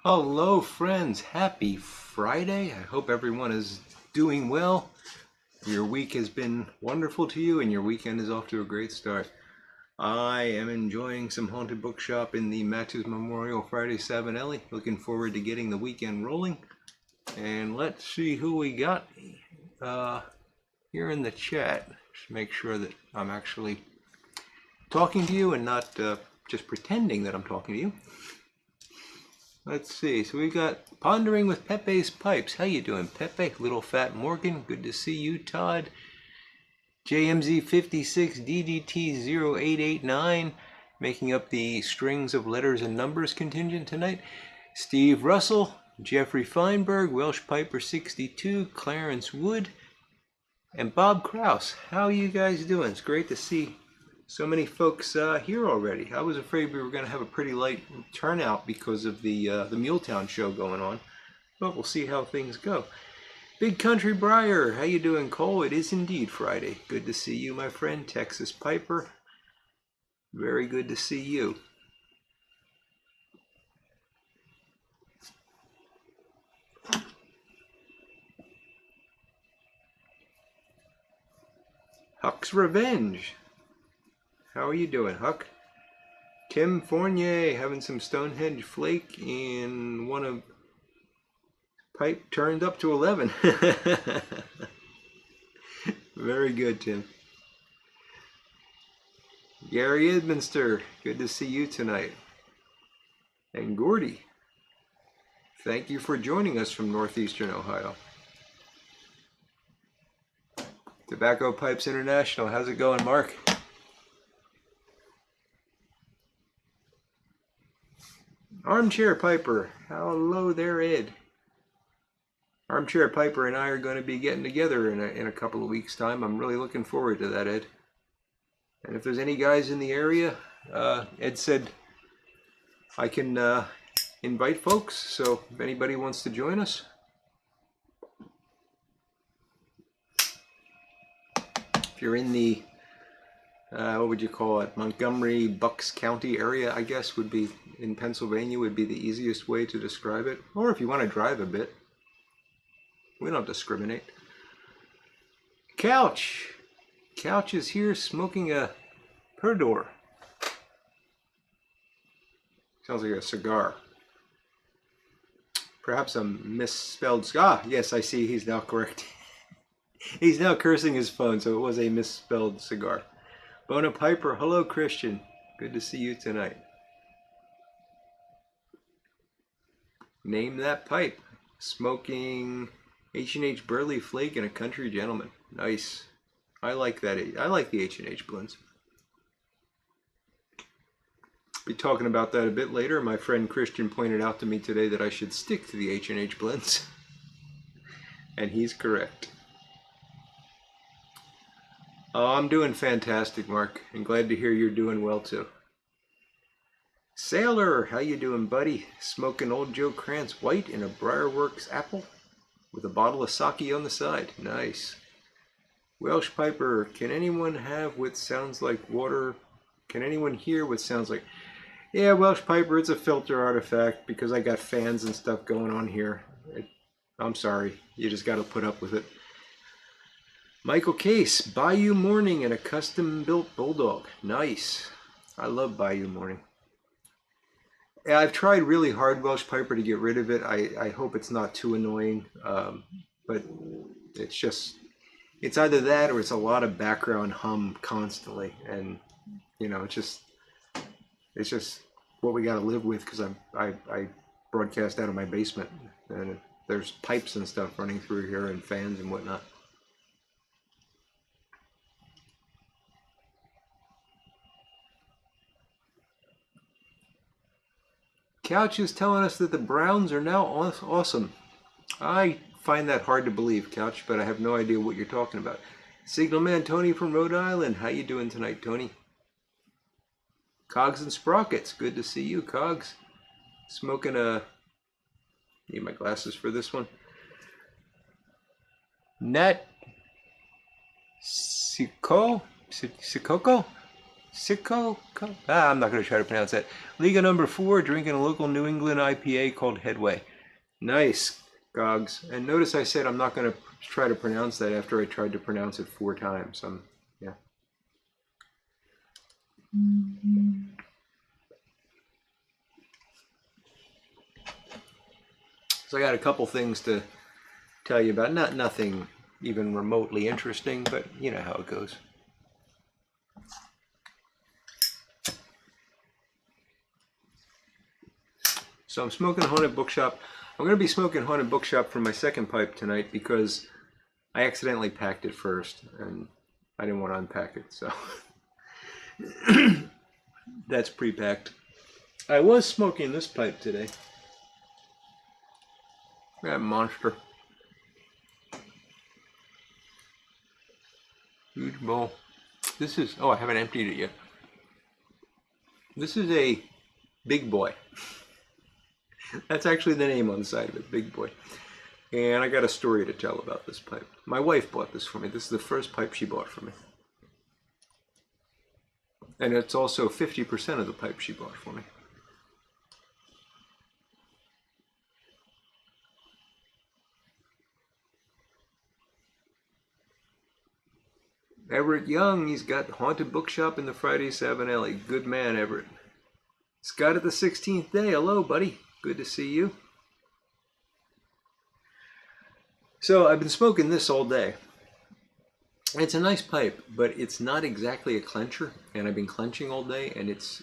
Hello, friends. Happy Friday. I hope everyone is doing well. Your week has been wonderful to you, and your weekend is off to a great start. I am enjoying some haunted bookshop in the Matthews Memorial Friday Sabanelli. Looking forward to getting the weekend rolling. And let's see who we got here in the chat. Just make sure that I'm actually talking to you and not just pretending that I'm talking to you. Let's see. So we got Pondering with Pepe's Pipes. How you doing, Pepe? Little Fat Morgan. Good to see you, Todd. JMZ56 DDT0889, making up the strings of letters and numbers contingent tonight. Steve Russell, Jeffrey Feinberg, Welsh Piper 62, Clarence Wood, and Bob Kraus. How are you guys doing? It's great to see so many folks here already. I was afraid we were going to have a pretty light turnout because of the Muletown show going on, but we'll see how things go. Big Country Briar, how you doing, Cole? It is indeed Friday. Good to see you, my friend. Texas Piper, very good to see you. Huck's Revenge. How are you doing, Huck? Tim Fournier having some Stonehenge flake and one of pipe turned up to 11. Very good, Tim. Gary Edminster, good to see you tonight. And Gordy, thank you for joining us from Northeastern Ohio. Tobacco Pipes International, how's it going, Mark? Armchair Piper, hello there, Ed. Armchair Piper and I are going to be getting together in a couple of weeks' time. I'm really looking forward to that, Ed. And if there's any guys in the area, Ed said I can invite folks, so if anybody wants to join us. If you're in the, what would you call it, Montgomery, Bucks County area, I guess, would be in Pennsylvania, would be the easiest way to describe it. Or if you want to drive a bit. We don't discriminate. Couch. Couch is here smoking a Perdor. Sounds like a cigar. Perhaps a misspelled cigar. Yes, I see he's now correct. He's now cursing his phone, so it was a misspelled cigar. Bona Piper, hello Christian. Good to see you tonight. Name that pipe. Smoking H&H Burley Flake and a Country Gentleman. Nice. I like that. I like the H&H blends. Be talking about that a bit later. My friend Christian pointed out to me today that I should stick to the H&H blends. And he's correct. Oh, I'm doing fantastic, Mark. And glad to hear you're doing well too. Sailor, how you doing, buddy? Smoking Old Joe Krantz White in a Briarworks apple with a bottle of sake on the side. Nice. Welsh Piper, can anyone have what sounds like water? Can anyone hear what sounds like? Yeah, Welsh Piper, it's a filter artifact because I got fans and stuff going on here. I'm sorry, you just got to put up with it. Michael Case, Bayou Morning and a custom-built Bulldog. Nice. I love Bayou Morning. Yeah, I've tried really hard, Welsh Piper, to get rid of it. I hope it's not too annoying, but it's just, it's either that or it's a lot of background hum constantly, and you know, it's just what we got to live with because I broadcast out of my basement, and there's pipes and stuff running through here and fans and whatnot. Couch is telling us that the Browns are now awesome. I find that hard to believe, Couch, but I have no idea what you're talking about. Signalman Tony from Rhode Island. How you doing tonight, Tony? Cogs and Sprockets. Good to see you, Cogs. Smoking a... Need my glasses for this one. Nat Sikoko? Sicko? I'm not going to try to pronounce that. Liga number 4, drinking a local New England IPA called Headway. Nice, Gogs. And notice I said I'm not going to try to pronounce that after I tried to pronounce it 4 times. Yeah. So I got a couple things to tell you about. Nothing even remotely interesting, but you know how it goes. So I'm smoking Haunted Bookshop. I'm going to be smoking Haunted Bookshop for my second pipe tonight because I accidentally packed it first and I didn't want to unpack it, so that's pre-packed. I was smoking this pipe today. That monster. Huge bowl. This is, oh, I haven't emptied it yet. This is a Big Boy. That's actually the name on the side of it, Big Boy. And I got a story to tell about this pipe. My wife bought this for me. This is the first pipe she bought for me. And it's also 50% of the pipe she bought for me. Everett Young, he's got Haunted Bookshop in the Friday Savinelli. Good man, Everett. Scott at the 16th day. Hello, buddy. Good to see you. So I've been smoking this all day. It's a nice pipe, but it's not exactly a clencher, and I've been clenching all day, and it's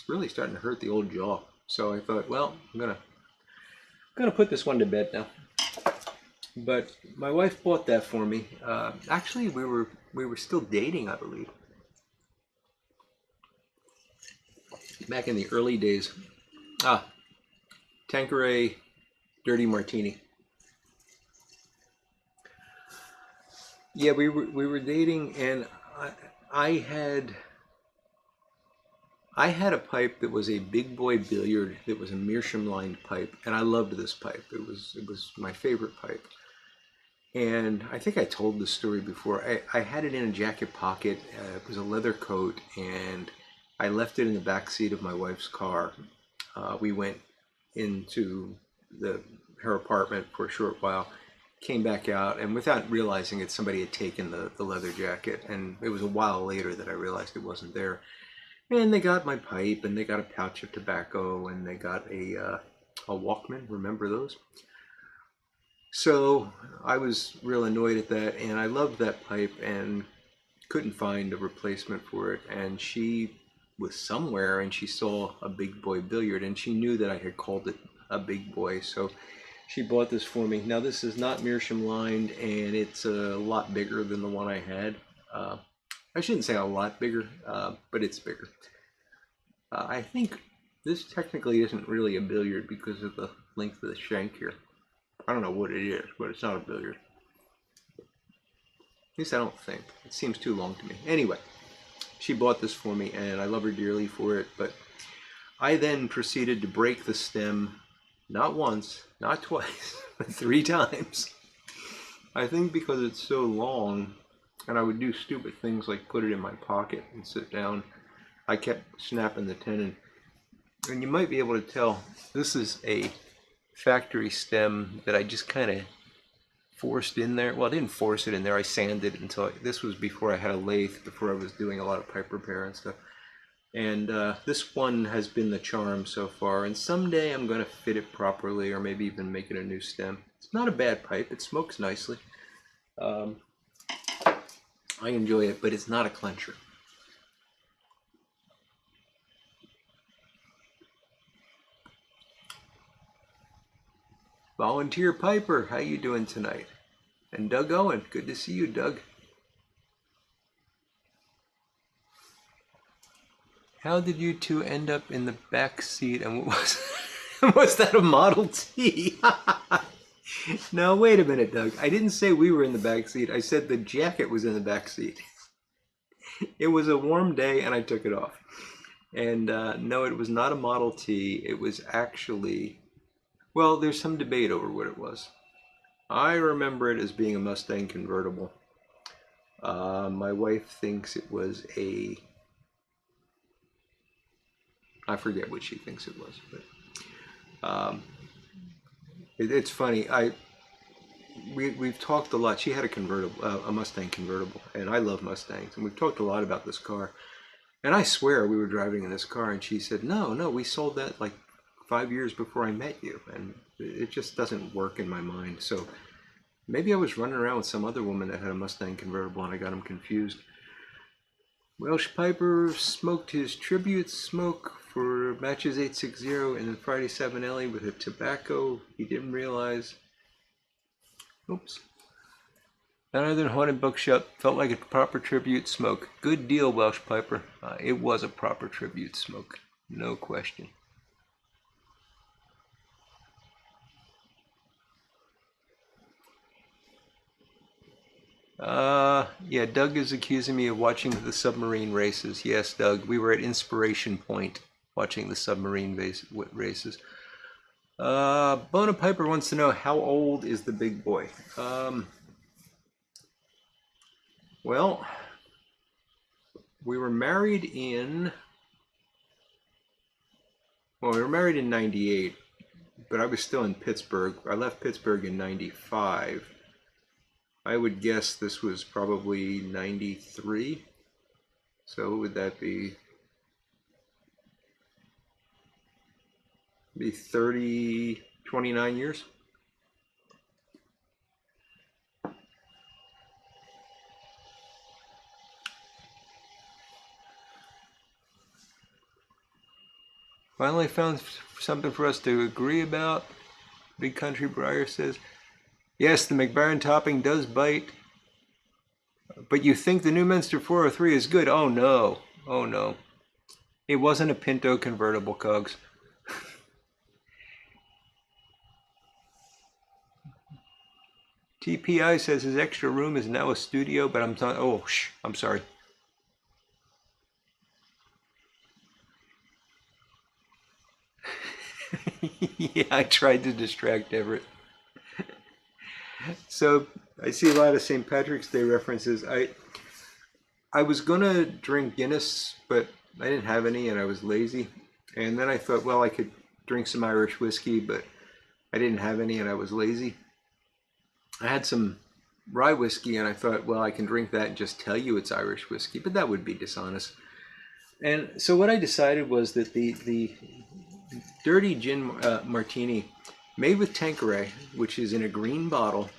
really starting to hurt the old jaw. So I thought, well, I'm gonna put this one to bed now. But my wife bought that for me. Actually, we were still dating, I believe, back in the early days. Tanqueray Dirty Martini. Yeah, we were dating, and I had a pipe that was a Big Boy billiard that was a meerschaum lined pipe, and I loved this pipe. It was my favorite pipe. And I think I told this story before. I had it in a jacket pocket. It was a leather coat, and I left it in the back seat of my wife's car. We went into her apartment for a short while, came back out, and without realizing it, somebody had taken the leather jacket, and it was a while later that I realized it wasn't there. And they got my pipe, and they got a pouch of tobacco, and they got a Walkman. Remember those? So I was real annoyed at that, and I loved that pipe and couldn't find a replacement for it. And she was somewhere, and she saw a Big Boy billiard, and she knew that I had called it a Big Boy, so she bought this for me. Now this is not meerschaum lined, and it's a lot bigger than the one I had. I shouldn't say a lot bigger, but it's bigger. I think this technically isn't really a billiard because of the length of the shank here. I don't know what it is, but it's not a billiard. At least I don't think. It seems too long to me. Anyway, she bought this for me, and I love her dearly for it, but I then proceeded to break the stem, not once, not twice, but 3 times. I think because it's so long, and I would do stupid things like put it in my pocket and sit down, I kept snapping the tenon. And you might be able to tell, this is a factory stem that I just kind of forced in there. Well, I didn't force it in there. I sanded it until this was before I had a lathe, before I was doing a lot of pipe repair and stuff. And this one has been the charm so far. And someday I'm going to fit it properly, or maybe even make it a new stem. It's not a bad pipe. It smokes nicely. I enjoy it, but it's not a clencher. Volunteer Piper, how you doing tonight? And Doug Owen, good to see you, Doug. How did you two end up in the back seat, and what was that a Model T? No, wait a minute, Doug. I didn't say we were in the back seat. I said the jacket was in the back seat. It was a warm day, and I took it off. And no, it was not a Model T. It was actually, well, there's some debate over what it was. I remember it as being a Mustang convertible. My wife thinks it was a I forget what she thinks it was, but it's funny. We've talked a lot. She had a convertible, a Mustang convertible, and I love Mustangs, and we've talked a lot about this car. And I swear we were driving in this car, and she said, "No, no, we sold that like 5 years before I met you," and it just doesn't work in my mind. So maybe I was running around with some other woman that had a Mustang convertible, and I got them confused. Welsh Piper smoked his tribute smoke for matches 860 and then Friday 7 Ellie with a tobacco he didn't realize. Oops. None other than Haunted Bookshop felt like a proper tribute smoke. Good deal, Welsh Piper. It was a proper tribute smoke, no question. Yeah, Doug is accusing me of watching the submarine races. Yes, Doug, we were at Inspiration Point watching the submarine races. Bona Piper wants to know, how old is the big boy? Well, we were married in 98, but I was still in Pittsburgh. I left Pittsburgh in 95. I would guess this was probably 93. So what would that be? Be 30, 29 years? Finally found something for us to agree about. Big Country Briar says, yes, the McBaron topping does bite, but you think the Newminster 403 is good? Oh no, oh no. It wasn't a Pinto convertible, Cogs. TPI says his extra room is now a studio, but I'm sorry. Yeah, I tried to distract Everett. So I see a lot of St. Patrick's Day references. I was gonna drink Guinness, but I didn't have any and I was lazy. And then I thought, well, I could drink some Irish whiskey, but I didn't have any and I was lazy. I had some rye whiskey and I thought, well, I can drink that and just tell you it's Irish whiskey, but that would be dishonest. And so what I decided was that the dirty gin martini made with Tanqueray, which is in a green bottle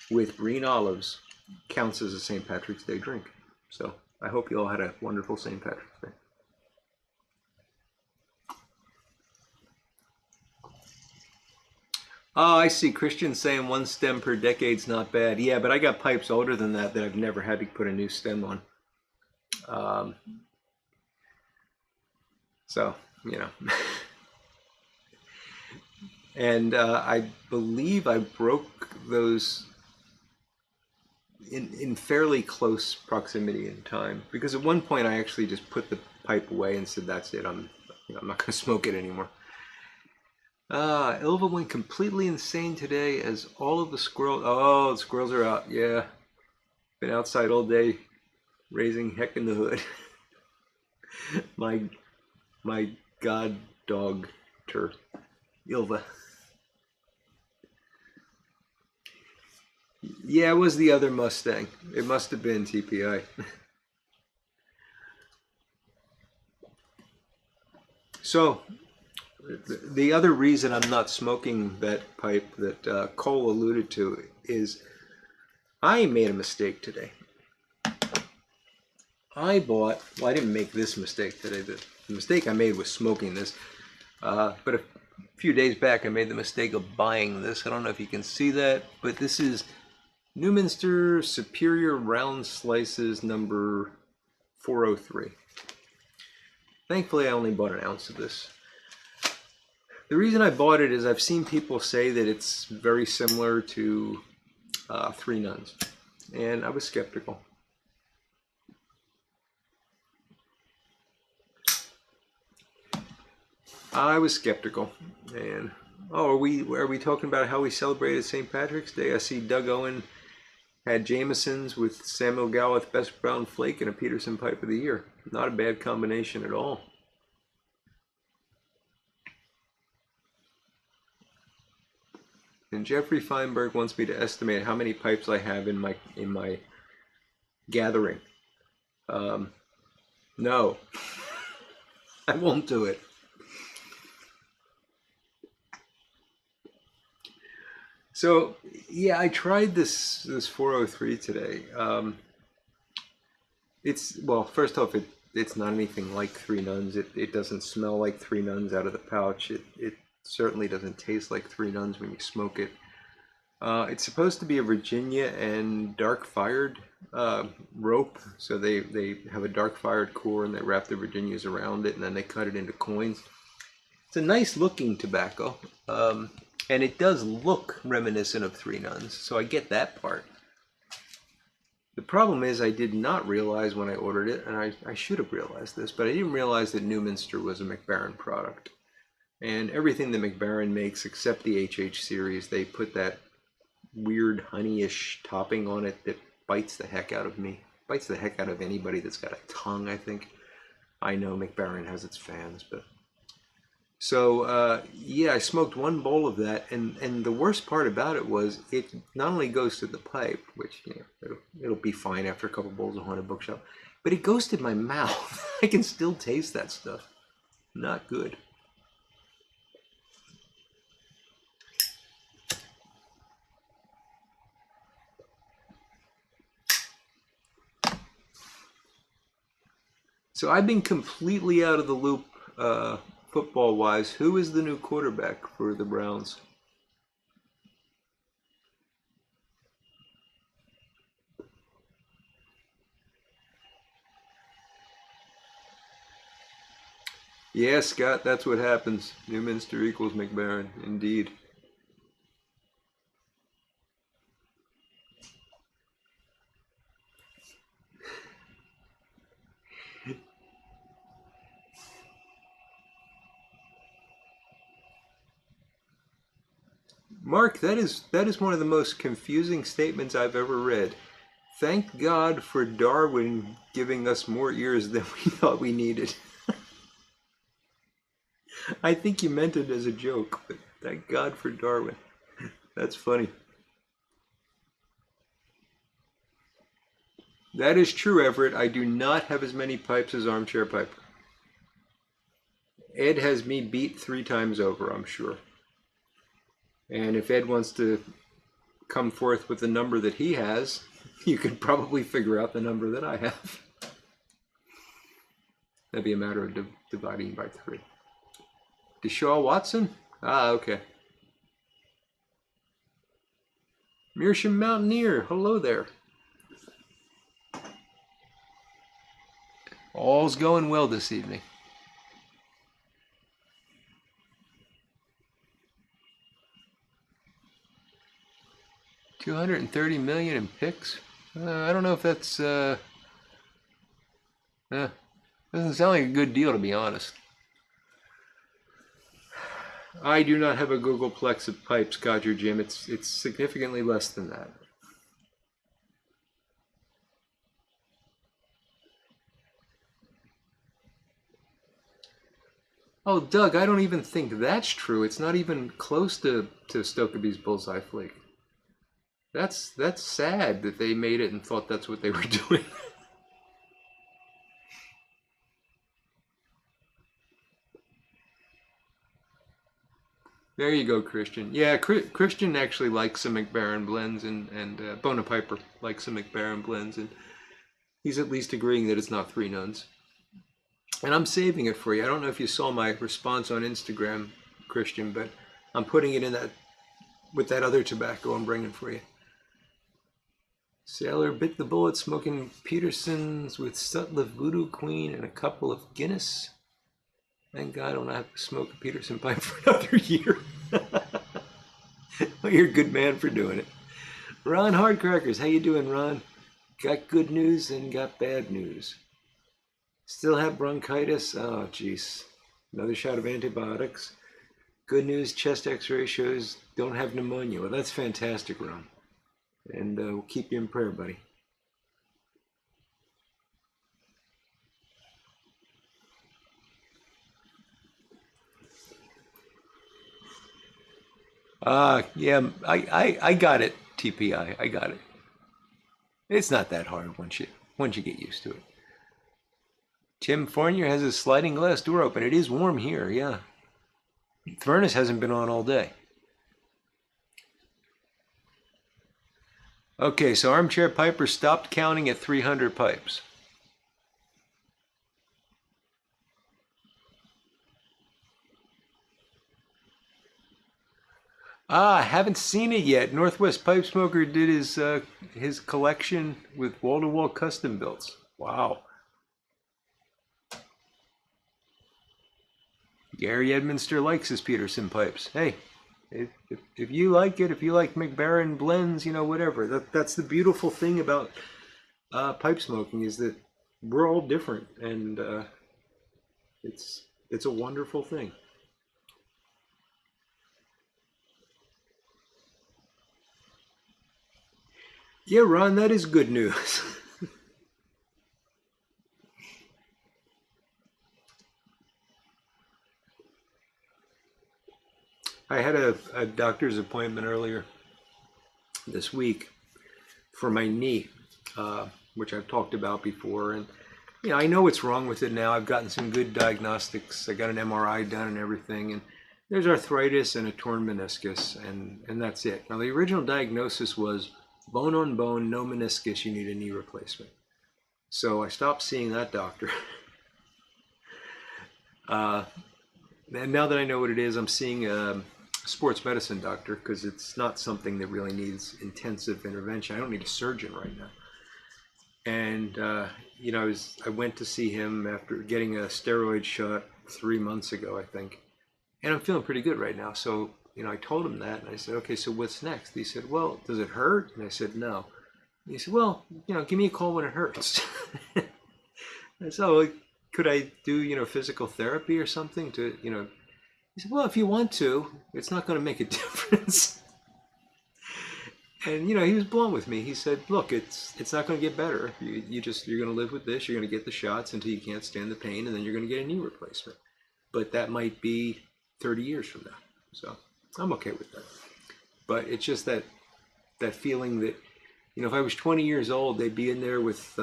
with green olives, counts as a St. Patrick's Day drink. So I hope you all had a wonderful St. Patrick's Day. Oh, I see. Christian saying one stem per decade's not bad. Yeah, but I got pipes older than that I've never had to put a new stem on. So, you know. And I believe I broke those in fairly close proximity in time, because at one point I actually just put the pipe away and said, that's it, I'm not going to smoke it anymore. Ilva went completely insane today as all of the squirrels, the squirrels are out. Yeah, been outside all day raising heck in the hood. my god dog tur Ilva. Yeah, it was the other Mustang. It must have been TPI. So, the other reason I'm not smoking that pipe that Cole alluded to is I made a mistake today. I didn't make this mistake today. The mistake I made was smoking this. But a few days back I made the mistake of buying this. I don't know if you can see that, but this is Newminster Superior Round Slices number 403. Thankfully I only bought an ounce of this. The reason I bought it is I've seen people say that it's very similar to Three Nuns, and I was skeptical. And are we talking about how we celebrated St. Patrick's Day? I see Doug Owen had Jameson's with Samuel Gawith Best Brown Flake and a Peterson Pipe of the Year. Not a bad combination at all. And Jeffrey Feinberg wants me to estimate how many pipes I have in my gathering. No, I won't do it. So yeah, I tried this 403 today. It's, well, first off, it's not anything like Three Nuns. It doesn't smell like Three Nuns out of the pouch. It certainly doesn't taste like Three Nuns when you smoke it. It's supposed to be a Virginia and dark fired rope. So they have a dark fired core and they wrap the Virginias around it and then they cut it into coins. It's a nice looking tobacco. And it does look reminiscent of Three Nuns, so I get that part. The problem is I did not realize when I ordered it, and I should have realized this, but I didn't realize that Newminster was a McBaron product. And everything that McBaron makes, except the HH series, they put that weird honeyish topping on it that bites the heck out of me. Bites the heck out of anybody that's got a tongue, I think. I know McBaron has its fans, but... So, yeah, I smoked one bowl of that, and the worst part about it was it not only goes to the pipe, which, you know, it'll be fine after a couple bowls of Haunted Bookshop, but it goes to my mouth. I can still taste that stuff. Not good. So I've been completely out of the loop football-wise. Who is the new quarterback for the Browns? Yeah, Scott, that's what happens. Newminster equals McBaron, indeed. Mark, that is one of the most confusing statements I've ever read. Thank God for Darwin giving us more ears than we thought we needed. I think you meant it as a joke, but thank God for Darwin. That's funny. That is true, Everett. I do not have as many pipes as Armchair Piper. Ed has me beat 3 times over, I'm sure. And if Ed wants to come forth with the number that he has, you could probably figure out the number that I have. That'd be a matter of dividing by 3. Deshaun Watson? Ah, okay. Meerschaum Mountaineer, hello there. All's going well this evening. $230 million in picks? I don't know if that's doesn't sound like a good deal, to be honest. I do not have a Googleplex of pipes, Codger Jim. It's significantly less than that. Oh, Doug, I don't even think that's true. It's not even close to Stokeby's Bullseye Flake. That's sad that they made it and thought that's what they were doing. There you go, Christian. Yeah, Christian actually likes some McBaron blends, and Bona Piper likes some McBaron blends, and he's at least agreeing that it's not Three Nuns. And I'm saving it for you. I don't know if you saw my response on Instagram, Christian, but I'm putting it in that with that other tobacco I'm bringing for you. Sailor bit the bullet smoking Petersons with Sutliff Voodoo Queen and a couple of Guinness. Thank God I don't have to smoke a Peterson pipe for another year. Well, you're a good man for doing it. Ron Hardcrackers, how you doing, Ron? Got good news and got bad news. Still have bronchitis? Oh, jeez. Another shot of antibiotics. Good news, chest x-ray shows don't have pneumonia. Well, that's fantastic, Ron. And we'll keep you in prayer, buddy. Yeah, I got it, TPI. I got it. It's not that hard once you get used to it. Tim Fournier has a sliding glass door open. It is warm here, yeah. The furnace hasn't been on all day. Okay, so Armchair Piper stopped counting at 300 pipes. Ah, haven't seen it yet. Northwest Pipe Smoker did his collection with wall-to-wall custom builds. Wow. Gary Edminster likes his Peterson pipes. Hey, if you like it, if you like McBaron blends, whatever. That's the beautiful thing about pipe smoking is that we're all different, and it's a wonderful thing. Yeah, Ron, that is good news. I had a doctor's appointment earlier this week for my knee, which I've talked about before. And, I know what's wrong with it now. I've gotten some good diagnostics. I got an MRI done and everything. And there's arthritis and a torn meniscus, and that's it. Now, the original diagnosis was bone on bone, no meniscus, you need a knee replacement. So I stopped seeing that doctor. And now that I know what it is, I'm seeing a sports medicine doctor because it's not something that really needs intensive intervention. I don't need a surgeon right now. And I went to see him after getting a steroid shot 3 months ago, I think, and I'm feeling pretty good right now. So I told him that, and I said, okay, so what's next? He said, well, does it hurt? And I said, no. And he said, well, give me a call when it hurts. And so could I do physical therapy or something to He said, well, if you want to, it's not going to make a difference. And he was blunt with me. He said, look, it's not going to get better. You're going to live with this. You're going to get the shots until you can't stand the pain, and then you're going to get a knee replacement. But that might be 30 years from now. So I'm okay with that. But it's just that feeling that if I was 20 years old, they'd be in there with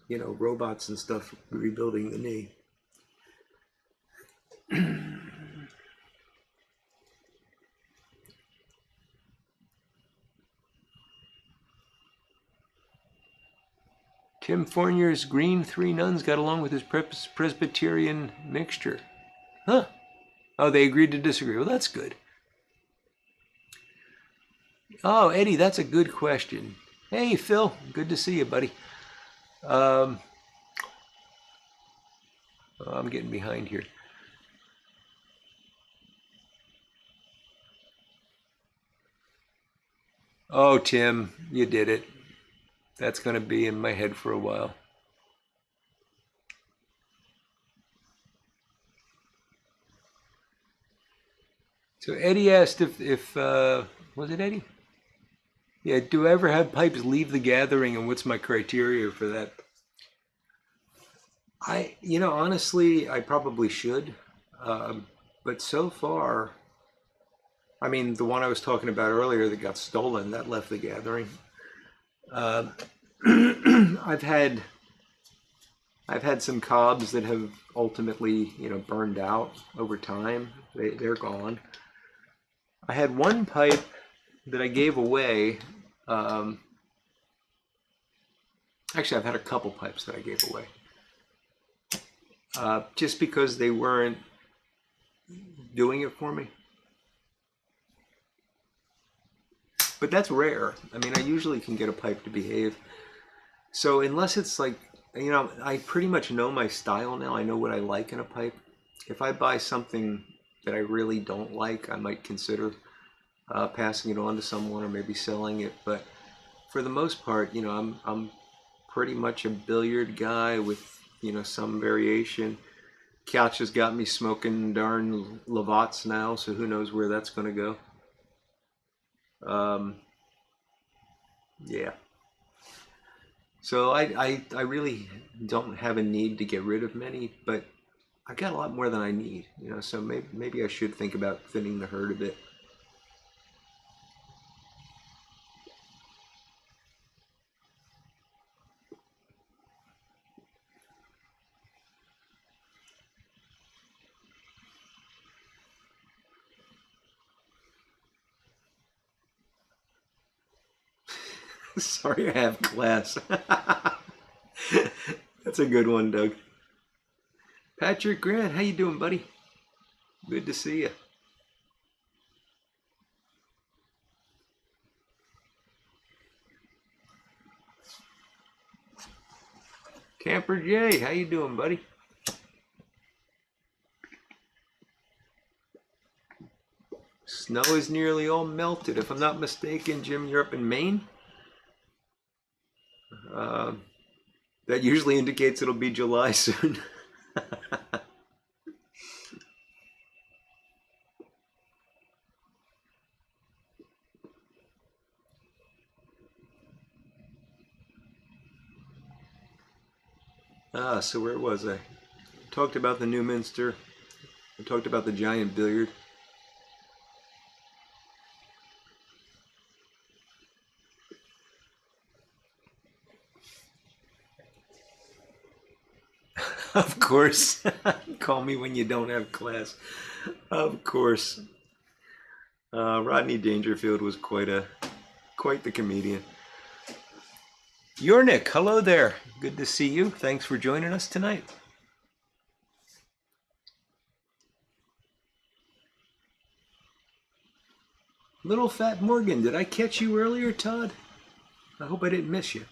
robots and stuff rebuilding the knee. Tim Fournier's green three nuns got along with his Presbyterian mixture. Huh. Oh, they agreed to disagree. Well, that's good. Oh, Eddie, that's a good question. Hey, Phil. Good to see you, buddy. I'm getting behind here. Oh, Tim, you did it. That's going to be in my head for a while. So Eddie asked if was it Eddie? Yeah, do I ever have pipes leave the gathering, and what's my criteria for that? Honestly, I probably should. But so far, I mean, the one I was talking about earlier that got stolen, that left the gathering. I've had some cobs that have ultimately, burned out over time. They're gone. I had one pipe that I gave away. Actually, I've had a couple pipes that I gave away. Just because they weren't doing it for me. But that's rare. I mean, I usually can get a pipe to behave. So unless it's like, I pretty much know my style now. I know what I like in a pipe. If I buy something that I really don't like, I might consider passing it on to someone or maybe selling it. But for the most part, I'm pretty much a billiard guy with, some variation. Couch has got me smoking darn Lavats now, so who knows where that's going to go. Yeah. So I really don't have a need to get rid of many, but I got a lot more than I need, so maybe I should think about thinning the herd a bit. Sorry, I have class. That's a good one, Doug. Patrick Grant, how you doing, buddy? Good to see you. Camper Jay, how you doing, buddy? Snow is nearly all melted. If I'm not mistaken, Jim, you're up in Maine? Uh, that usually indicates it'll be July soon. So where was I? Talked about the Newminster. I talked about the giant billiard. Of course. Call me when you don't have class. Of course. Rodney Dangerfield was quite the comedian. Yornik, hello there. Good to see you. Thanks for joining us tonight. Little Fat Morgan, did I catch you earlier, Todd? I hope I didn't miss you.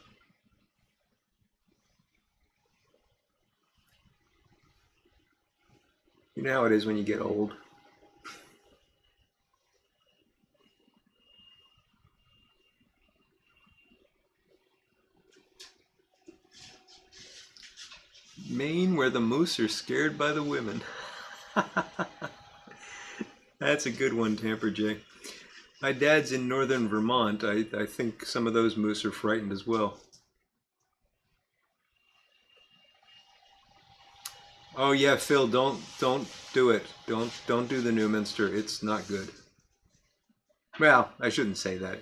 You know how it is when you get old. Maine, where the moose are scared by the women. That's a good one, Tamper Jay. My dad's in northern Vermont. I think some of those moose are frightened as well. Oh yeah, Phil, don't do it. Don't do the Newminster. It's not good. Well, I shouldn't say that.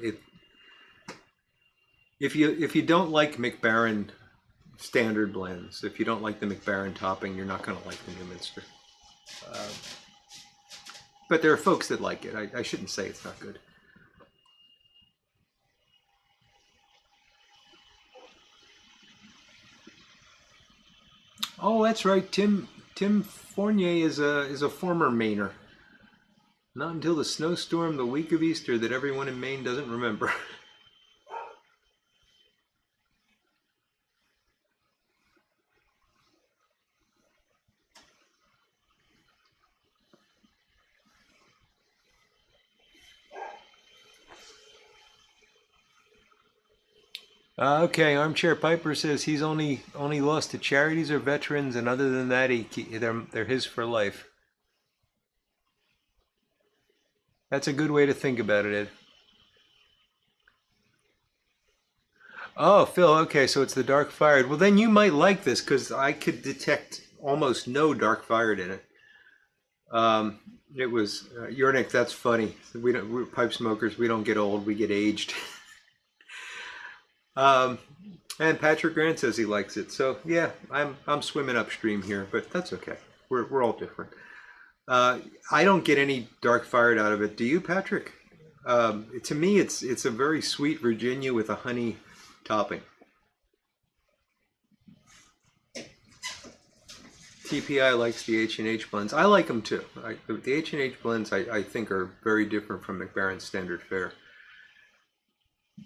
If you don't like McBaron standard blends, if you don't like the McBaron topping, you're not going to like the Newminster. But there are folks that like it. I shouldn't say it's not good. Oh, that's right. Tim Fournier is a former Mainer. Not until the snowstorm the week of Easter that everyone in Maine doesn't remember. Okay, Armchair Piper says he's only lost to charities or veterans, and other than that, they're his for life. That's a good way to think about it, Ed. Oh, Phil, okay, so it's the dark fired. Well, then you might like this because I could detect almost no dark fired in it. It was Yornik. That's funny. We're pipe smokers. We don't get old. We get aged. And Patrick Grant says he likes it. So yeah, I'm swimming upstream here, but that's okay. We're all different. I don't get any dark fired out of it. Do you, Patrick? To me, it's a very sweet Virginia with a honey topping. TPI likes the H&H blends. I like them too. The H&H blends I think are very different from McBaron's standard fare.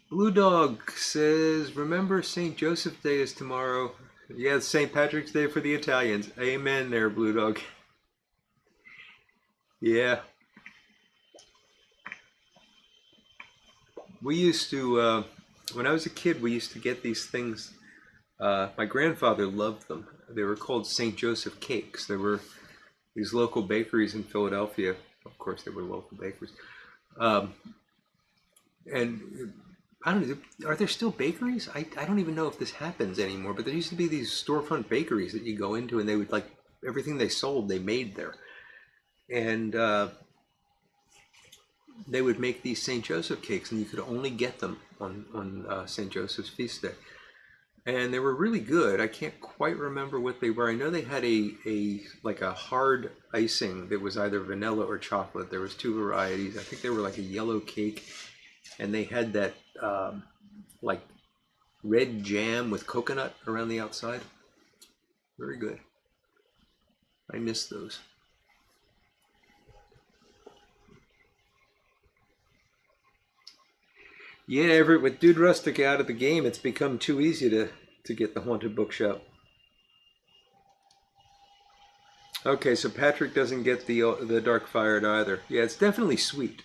Blue Dog says, remember St. Joseph Day is tomorrow. Yeah, it's St. Patrick's Day for the Italians. Amen there, Blue Dog. Yeah. We used to, when I was a kid, we used to get these things. My grandfather loved them. They were called St. Joseph cakes. There were these local bakeries in Philadelphia. Of course, they were local bakeries. And I don't know, are there still bakeries? I don't even know if this happens anymore, but there used to be these storefront bakeries that you go into and they would, like, everything they sold, they made there. And they would make these St. Joseph cakes, and you could only get them on St. Joseph's feast day. And they were really good. I can't quite remember what they were. I know they had like a hard icing that was either vanilla or chocolate. There was two varieties. I think they were like a yellow cake, and they had that like red jam with coconut around the outside. Very good. I miss those. Yeah, Everett, with Dude Rustic out of the game, it's become too easy to get the Haunted Bookshop. Okay, so Patrick doesn't get the Dark Fired either. Yeah, it's definitely sweet.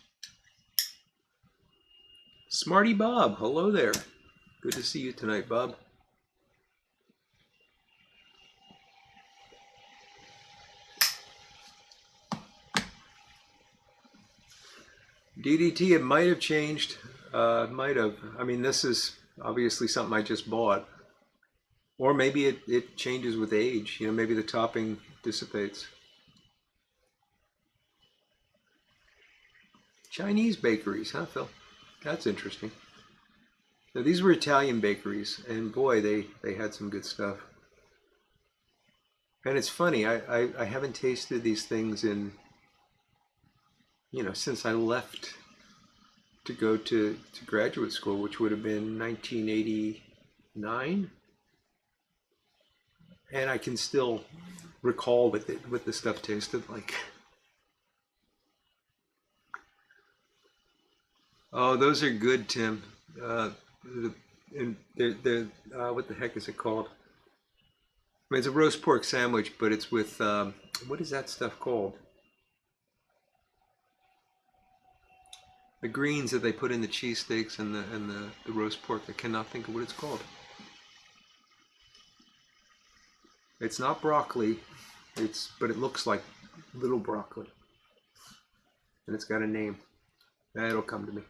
Smarty Bob, hello there. Good to see you tonight, Bob. DDT, it might have changed. Might have. I mean, this is obviously something I just bought. Or maybe it changes with age. You know, maybe the topping dissipates. Chinese bakeries, huh, Phil? That's interesting. Now, these were Italian bakeries, and boy, they had some good stuff. And it's funny, I haven't tasted these things in, you know, since I left to go to graduate school, which would have been 1989. And I can still recall what the stuff tasted like. Oh, those are good, Tim. And they're what the heck is it called? I mean, it's a roast pork sandwich, but it's with what is that stuff called? The greens that they put in the cheesesteaks and the roast pork. I cannot think of what it's called. It's not broccoli. But it looks like little broccoli, and it's got a name. It'll come to me.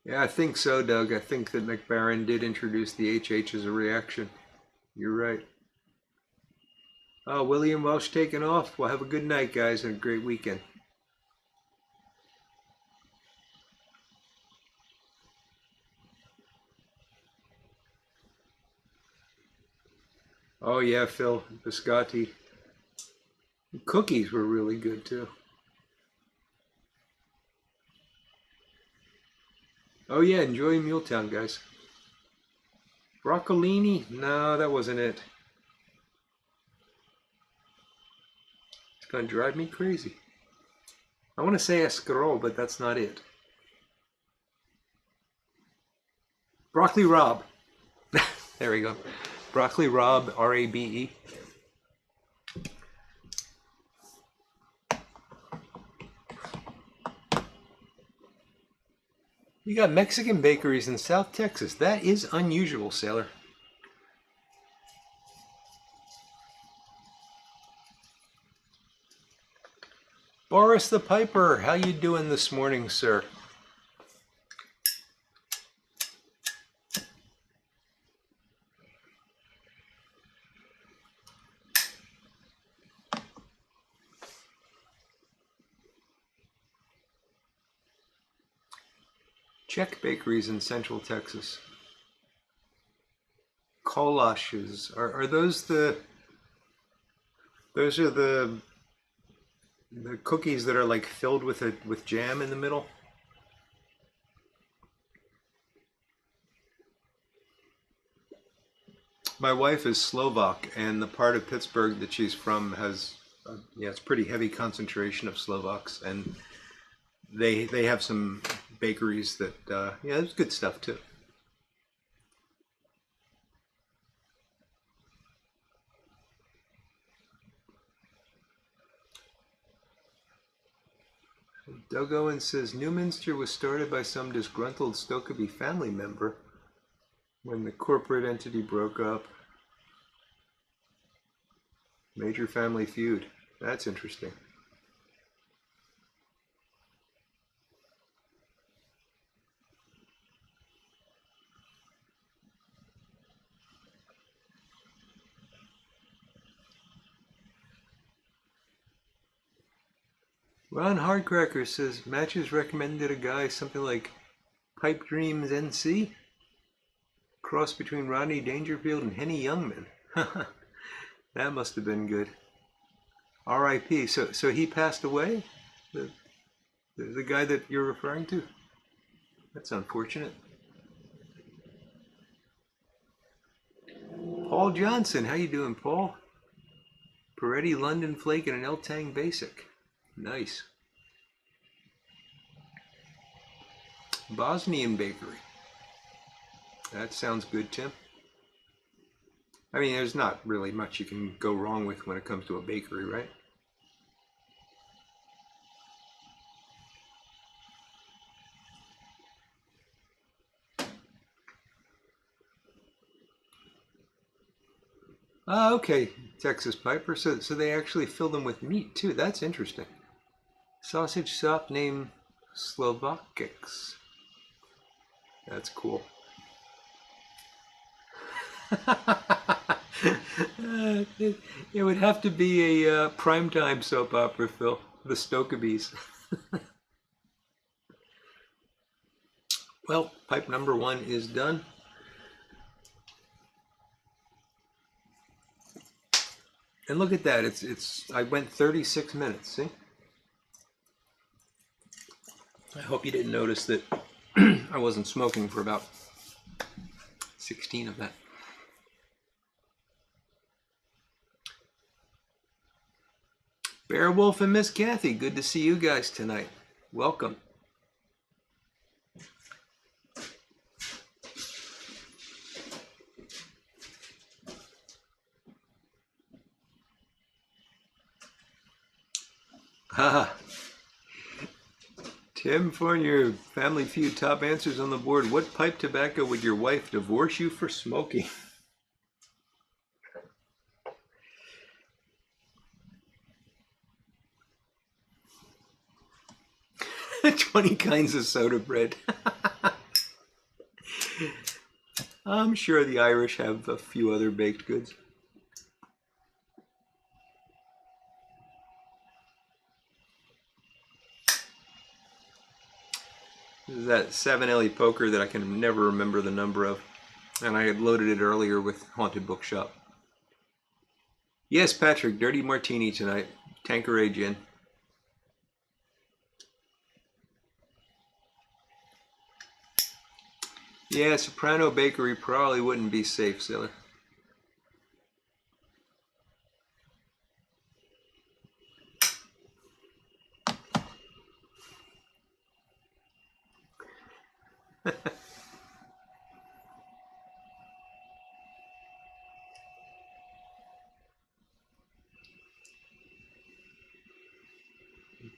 Yeah, I think so, Doug. I think that McBaron did introduce the HH as a reaction. You're right. Oh, William Welsh taking off. Well, have a good night, guys, and a great weekend. Oh, yeah, Phil. Biscotti. Cookies were really good, too. Oh, yeah, enjoy Muletown, guys. Broccolini? No, that wasn't it. It's going to drive me crazy. I want to say Escarole, but that's not it. Broccoli Rob. There we go. Broccoli Rob, R-A-B-E. You got Mexican bakeries in South Texas. That is unusual, Sailor. Boris the Piper, how you doing this morning, sir? Czech bakeries in Central Texas. Kolashes. Are those the... Those are the cookies that are like filled with jam in the middle? My wife is Slovak, and the part of Pittsburgh that she's from has, yeah, it's pretty heavy concentration of Slovaks, and they have some bakeries that, yeah, there's good stuff too. Doug Owen says Newminster was started by some disgruntled Stokeby family member when the corporate entity broke up. Major family feud. That's interesting. Ron Hardcracker says Matches recommended a guy something like Pipe Dreams NC? Cross between Rodney Dangerfield and Henny Youngman. That must have been good. R.I.P. So he passed away? The guy that you're referring to? That's unfortunate. Paul Johnson, how you doing, Paul? Peretti London Flake and an El Tang Basic. Nice. Bosnian Bakery. That sounds good, Tim. I mean, there's not really much you can go wrong with when it comes to a bakery, right? Ah, okay, Texas Piper. So they actually fill them with meat too. That's interesting. Sausage shop named Slovakics. That's cool. It would have to be a primetime soap opera, Phil. The Stokabees. Well, pipe number 1 is done. And look at that. I went 36 minutes, see? I hope you didn't notice that I wasn't smoking for about 16 of that. Beowulf and Miss Kathy, good to see you guys tonight. Welcome. Haha. Tim, for your Family Feud top answers on the board, what pipe tobacco would your wife divorce you for smoking? "20 kinds of soda bread." I'm sure the Irish have a few other baked goods. This is that 7LE poker that I can never remember the number of. And I had loaded it earlier with Haunted Bookshop. Yes, Patrick, Dirty Martini tonight. Tanqueray gin. Yeah, Soprano Bakery probably wouldn't be safe, Sailor.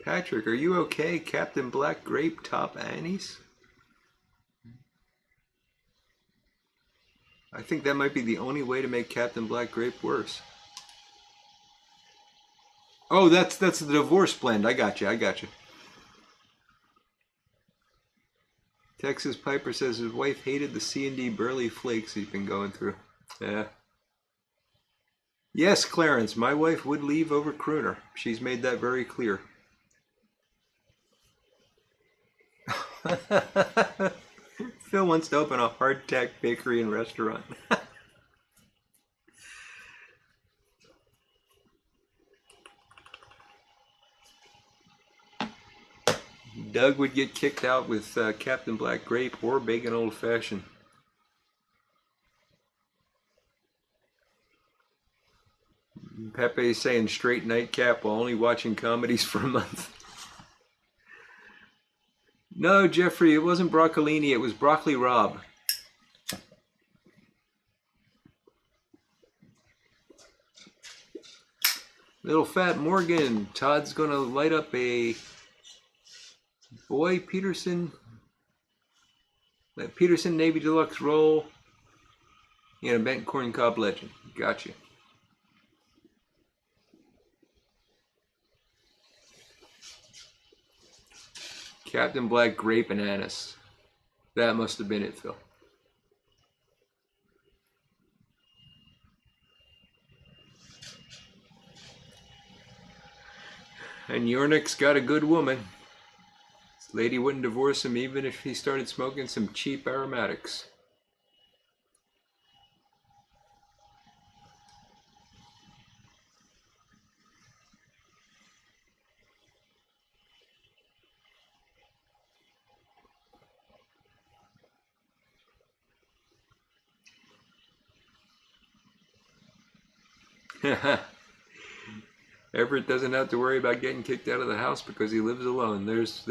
Patrick, are you okay? Captain Black Grape top anise? I think that might be the only way to make Captain Black Grape worse. Oh, that's the divorce blend. I got you. Texas Piper says his wife hated the C&D Burley Flakes he's been going through. Yeah. Yes, Clarence, my wife would leave over Crooner. She's made that very clear. Phil wants to open a hardtack bakery and restaurant. Doug would get kicked out with Captain Black Grape or Bacon Old Fashioned. Pepe's saying straight nightcap while only watching comedies for a month. No, Jeffrey, it wasn't broccolini, it was Broccoli Rob. Little Fat Morgan, Todd's gonna light up a Boy Peterson Navy Deluxe roll and a bent corn cob legend. Gotcha. Captain Black Grape and Anise. That must have been it, Phil. And Yornick's got a good woman. This lady wouldn't divorce him even if he started smoking some cheap aromatics. Everett doesn't have to worry about getting kicked out of the house because he lives alone. There's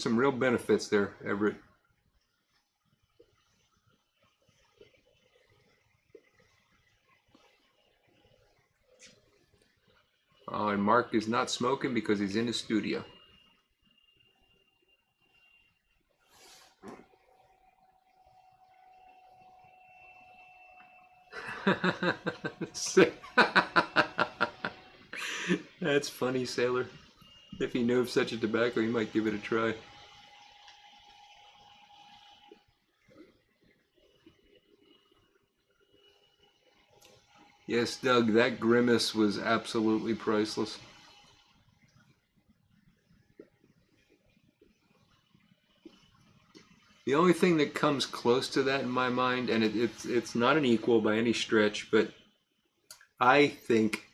some real benefits there, Everett. Oh, and Mark is not smoking because he's in his studio. That's funny, Sailor. If he knew of such a tobacco, he might give it a try. Yes, Doug, that grimace was absolutely priceless. The only thing that comes close to that in my mind, and it's not an equal by any stretch, but I think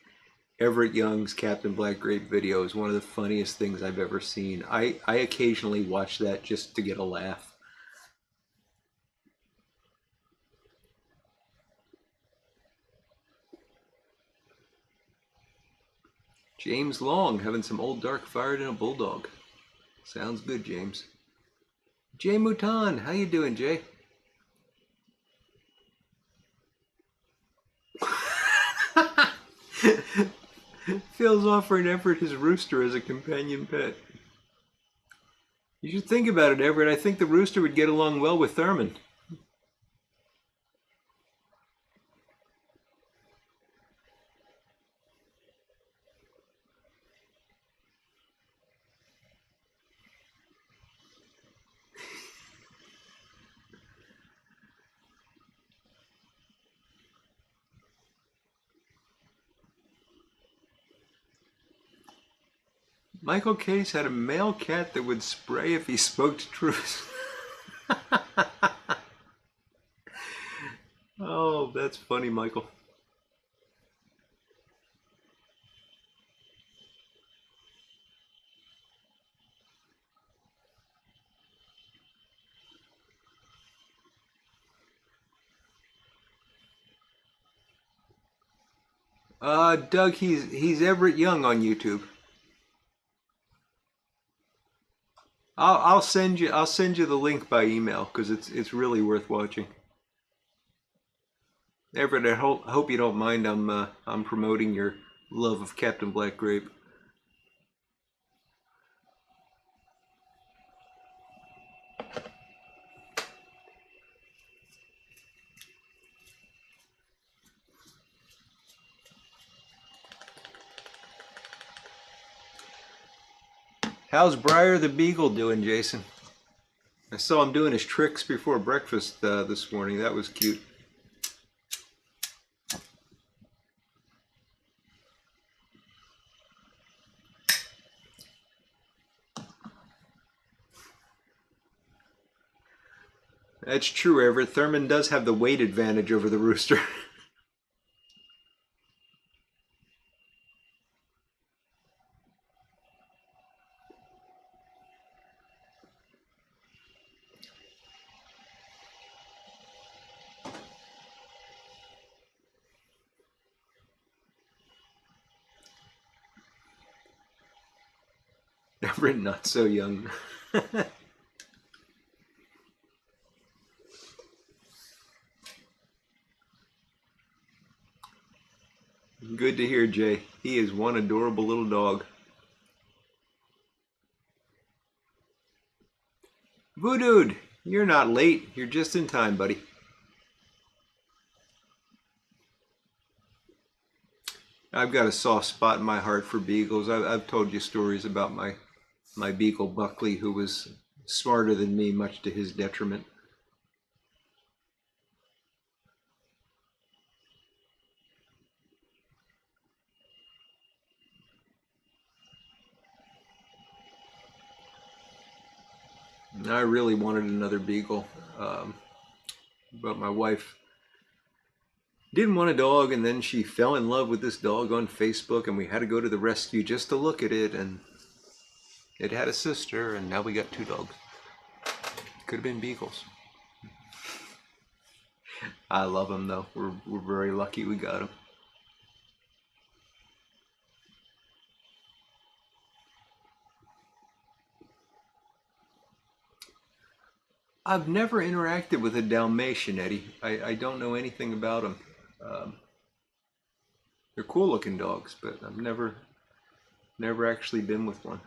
Everett Young's Captain Black Grape video is one of the funniest things I've ever seen. I occasionally watch that just to get a laugh. James Long having some old dark fired in a bulldog. Sounds good, James. Jay Mouton, how you doing, Jay? Phil's offering Everett his rooster as a companion pet. You should think about it, Everett. I think the rooster would get along well with Thurman. Michael Case had a male cat that would spray if he spoke truth. Oh, that's funny, Michael. Doug, he's Everett Young on YouTube. I'll send you the link by email because it's really worth watching. Everett, I hope you don't mind. I'm promoting your love of Captain Black Grape. How's Briar the Beagle doing, Jason? I saw him doing his tricks before breakfast this morning. That was cute. That's true, Everett. Thurman does have the weight advantage over the rooster. Everett, not so young. Good to hear, Jay. He is one adorable little dog. Voodooed, you're not late. You're just in time, buddy. I've got a soft spot in my heart for beagles. I've told you stories about my beagle Buckley, who was smarter than me, much to his detriment. I really wanted another beagle, but my wife didn't want a dog, and then she fell in love with this dog on Facebook, and we had to go to the rescue just to look at it, and it had a sister, and now we got two dogs. Could have been beagles. I love them, though. We're very lucky we got them. I've never interacted with a Dalmatian, Eddie. I don't know anything about them. Um, they're cool looking dogs, but I've never actually been with one.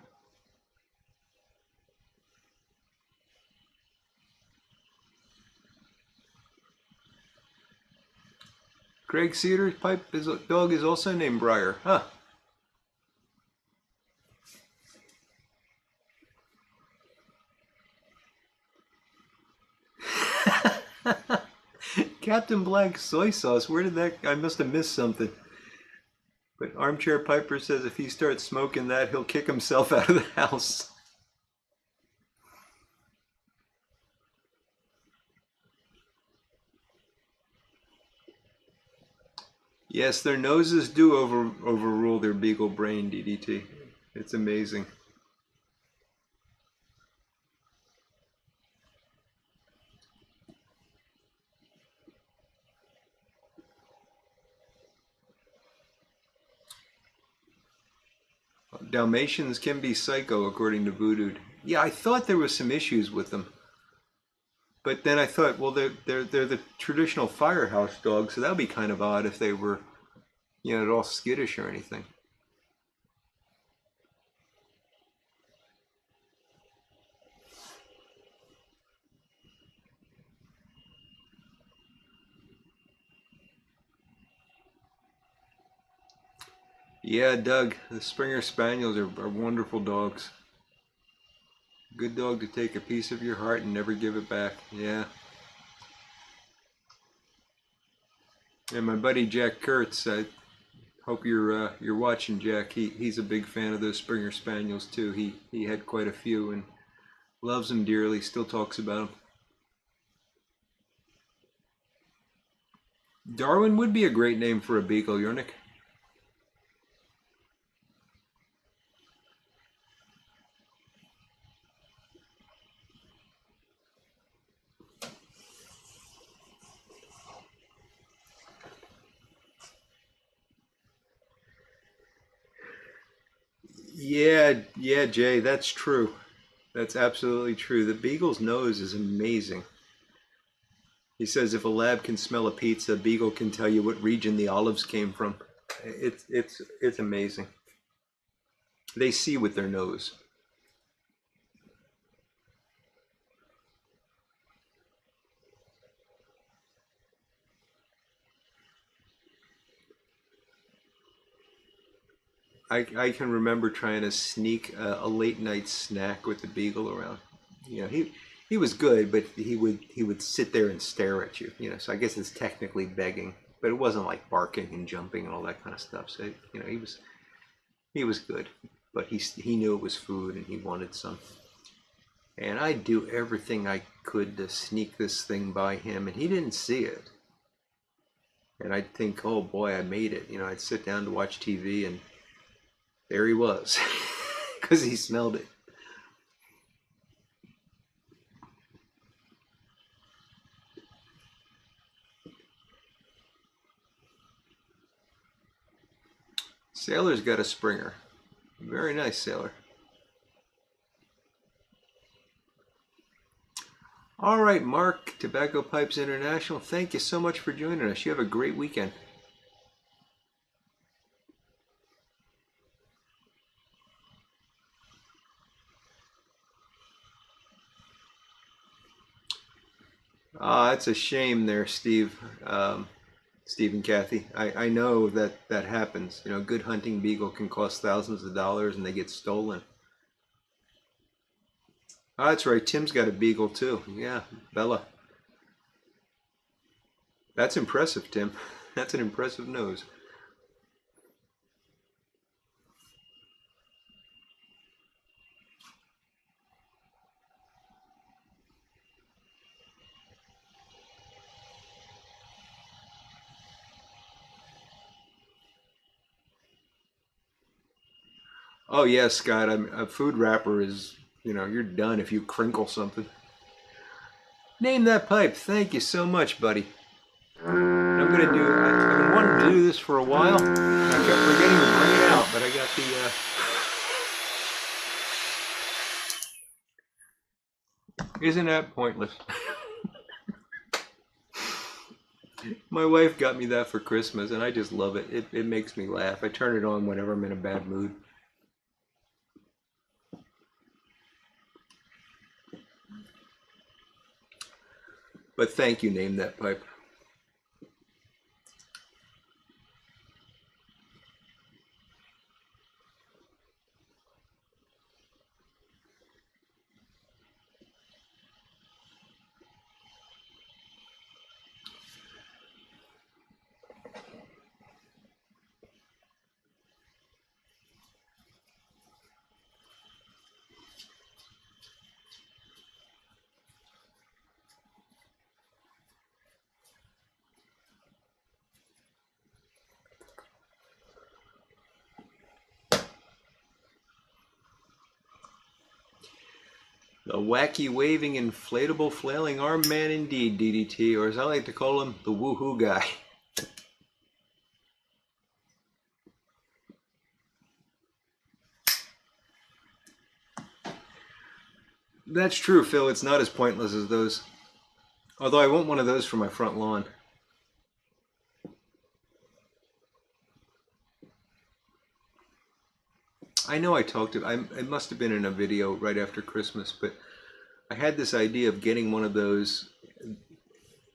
Craig Cedar's his dog is also named Briar. Huh. Captain Black soy sauce. Where did that? I must have missed something. But Armchair Piper says if he starts smoking that, he'll kick himself out of the house. Yes, their noses do overrule their beagle brain, DDT. It's amazing. Dalmatians can be psycho, according to Voodoo. Yeah, I thought there was some issues with them, but then I thought, well, they're the traditional firehouse dog, so that would be kind of odd if they were, at all skittish or anything. Yeah, Doug, the Springer Spaniels are wonderful dogs. Good dog to take a piece of your heart and never give it back. Yeah. And my buddy Jack Kurtz, I hope you're watching, Jack. He's a big fan of those Springer Spaniels too. He had quite a few and loves them dearly. Still talks about them. Darwin would be a great name for a beagle, Yernick. Yeah, Jay, that's true. That's absolutely true. The beagle's nose is amazing. He says if a lab can smell a pizza, a beagle can tell you what region the olives came from. It's amazing. They see with their nose. I can remember trying to sneak a late night snack with the beagle around. He was good, but he would sit there and stare at you. So I guess it's technically begging, but it wasn't like barking and jumping and all that kind of stuff. So he was good, but he knew it was food and he wanted some. And I'd do everything I could to sneak this thing by him, and he didn't see it. And I'd think, oh boy, I made it. I'd sit down to watch TV, and there he was, because he smelled it. Sailor's got a Springer. Very nice, Sailor. All right, Mark, Tobacco Pipes International, thank you so much for joining us. You have a great weekend. Ah, it's a shame there, Steve. Steve and Kathy. I know that happens. A good hunting beagle can cost thousands of dollars and they get stolen. Ah, that's right. Tim's got a beagle too. Yeah, Bella. That's impressive, Tim. That's an impressive nose. Oh yeah, Scott. A food wrapper is, you're done if you crinkle something. Name that pipe. Thank you so much, buddy. I'm gonna do. I've been wanting to do this for a while. I kept forgetting to bring it out, but I got Isn't that pointless? My wife got me that for Christmas, and I just love it. It makes me laugh. I turn it on whenever I'm in a bad mood. But thank you, Name That Pipe. The wacky waving inflatable flailing arm man indeed, DDT, or as I like to call him, the woohoo guy. That's true, Phil. It's not as pointless as those. Although I want one of those for my front lawn. I know I talked it must have been in a video right after Christmas, but I had this idea of getting one of those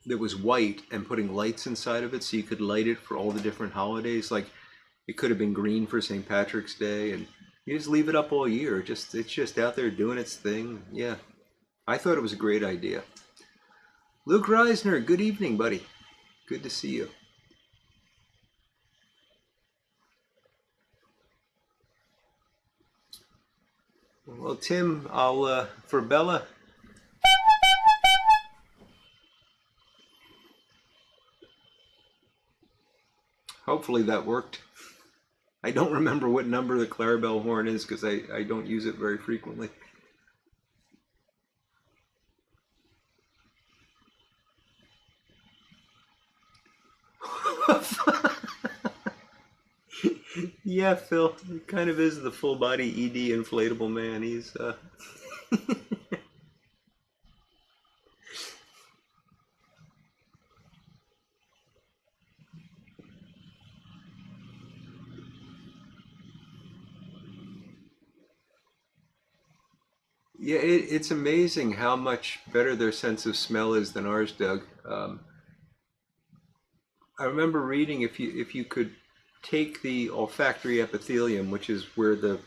that was white and putting lights inside of it so you could light it for all the different holidays. Like it could have been green for St. Patrick's Day, and you just leave it up all year. It's just out there doing its thing. Yeah, I thought it was a great idea. Luke Reisner, good evening, buddy. Good to see you. Well, Tim, I'll for Bella. Hopefully that worked. I don't remember what number the Clarabelle horn is because I don't use it very frequently. Yeah, Phil, it kind of is the full body ED inflatable man. He's yeah, it's amazing how much better their sense of smell is than ours, Doug. I remember reading if you could take the olfactory epithelium, which is where the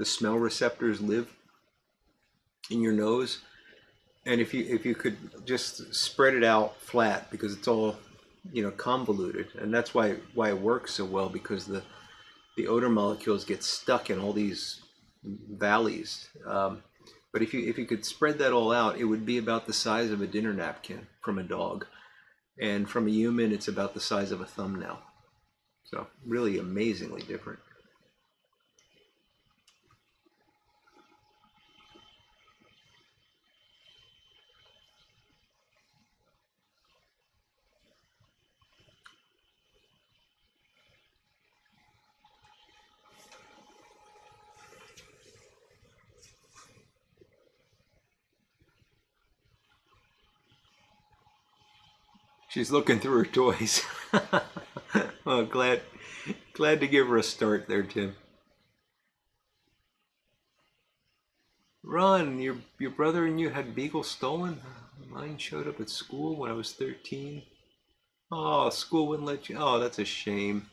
smell receptors live in your nose, and if you could just spread it out flat because it's all convoluted, and that's why it works so well, because the odor molecules get stuck in all these valleys. But if you could spread that all out, it would be about the size of a dinner napkin from a dog, and from a human, it's about the size of a thumbnail. So really amazingly different. She's looking through her toys. Well, glad to give her a start there, Tim. Ron, your brother and you had beagles stolen? Mine showed up at school when I was 13. Oh, school wouldn't let you. Oh, that's a shame.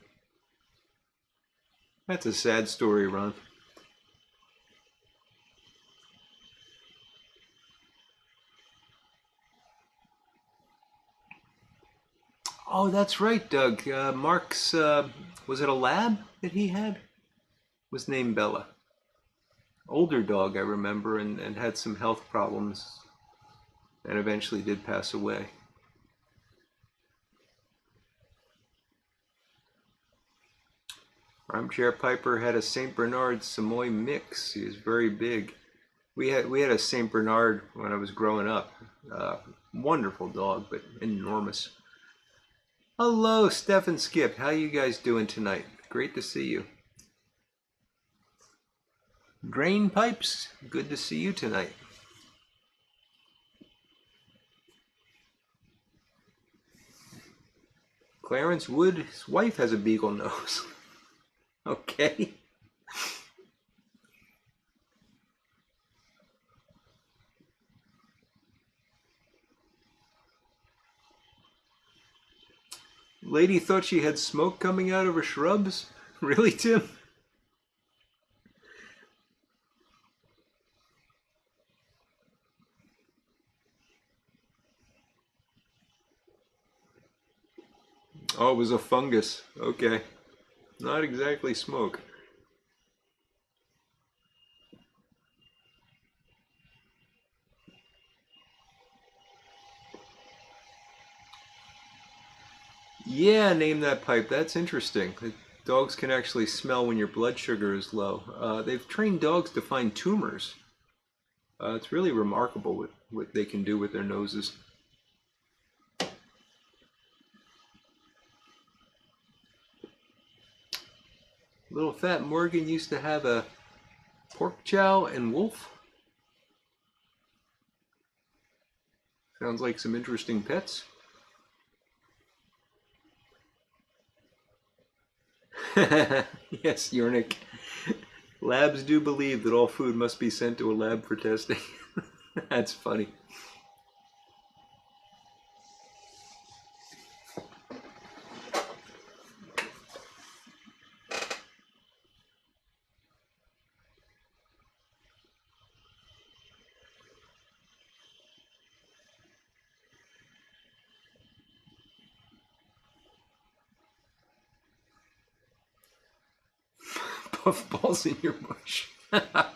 That's a sad story, Ron. Oh, that's right, Doug. Mark's, was it a lab that he had? Was named Bella. Older dog, I remember, and had some health problems and eventually did pass away. Armchair Piper had a St. Bernard Samoy mix. He was very big. We had a St. Bernard when I was growing up. Wonderful dog, but enormous. Hello, Steph and Skip. How you guys doing tonight? Great to see you. Drain Pipes, good to see you tonight. Clarence Wood's wife has a beagle nose. Okay. Lady thought she had smoke coming out of her shrubs? Really, Tim? Oh, it was a fungus. Okay. Not exactly smoke. Yeah, name that pipe. That's interesting. Dogs can actually smell when your blood sugar is low. They've trained dogs to find tumors. It's really remarkable what they can do with their noses. Little Fat Morgan used to have a pork chow and wolf. Sounds like some interesting pets. Yes, Yernick. Labs do believe that all food must be sent to a lab for testing. That's funny. Puffballs in your bush. uh,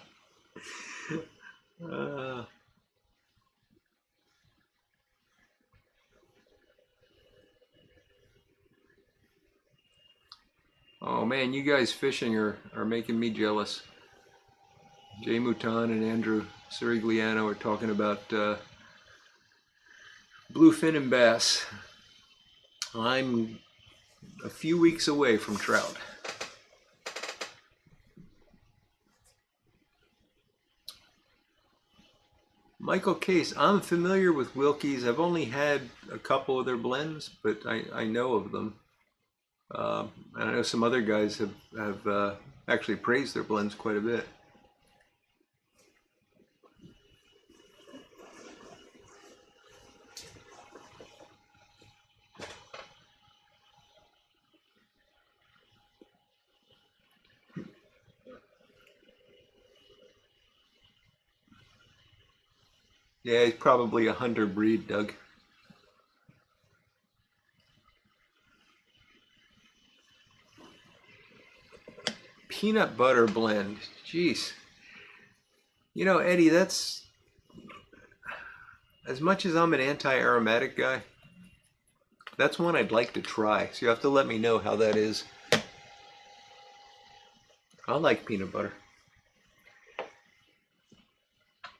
oh man, you guys fishing are making me jealous. Jay Mouton and Andrew Sirigliano are talking about bluefin and bass. I'm a few weeks away from trout. Michael Case, I'm familiar with Wilkie's. I've only had a couple of their blends, but I know of them. And I know some other guys have actually praised their blends quite a bit. Yeah, he's probably a hunter breed, Doug. Peanut butter blend. Jeez. You know, Eddie, that's as much as I'm an anti-aromatic guy, that's one I'd like to try. So you have to let me know how that is. I like peanut butter.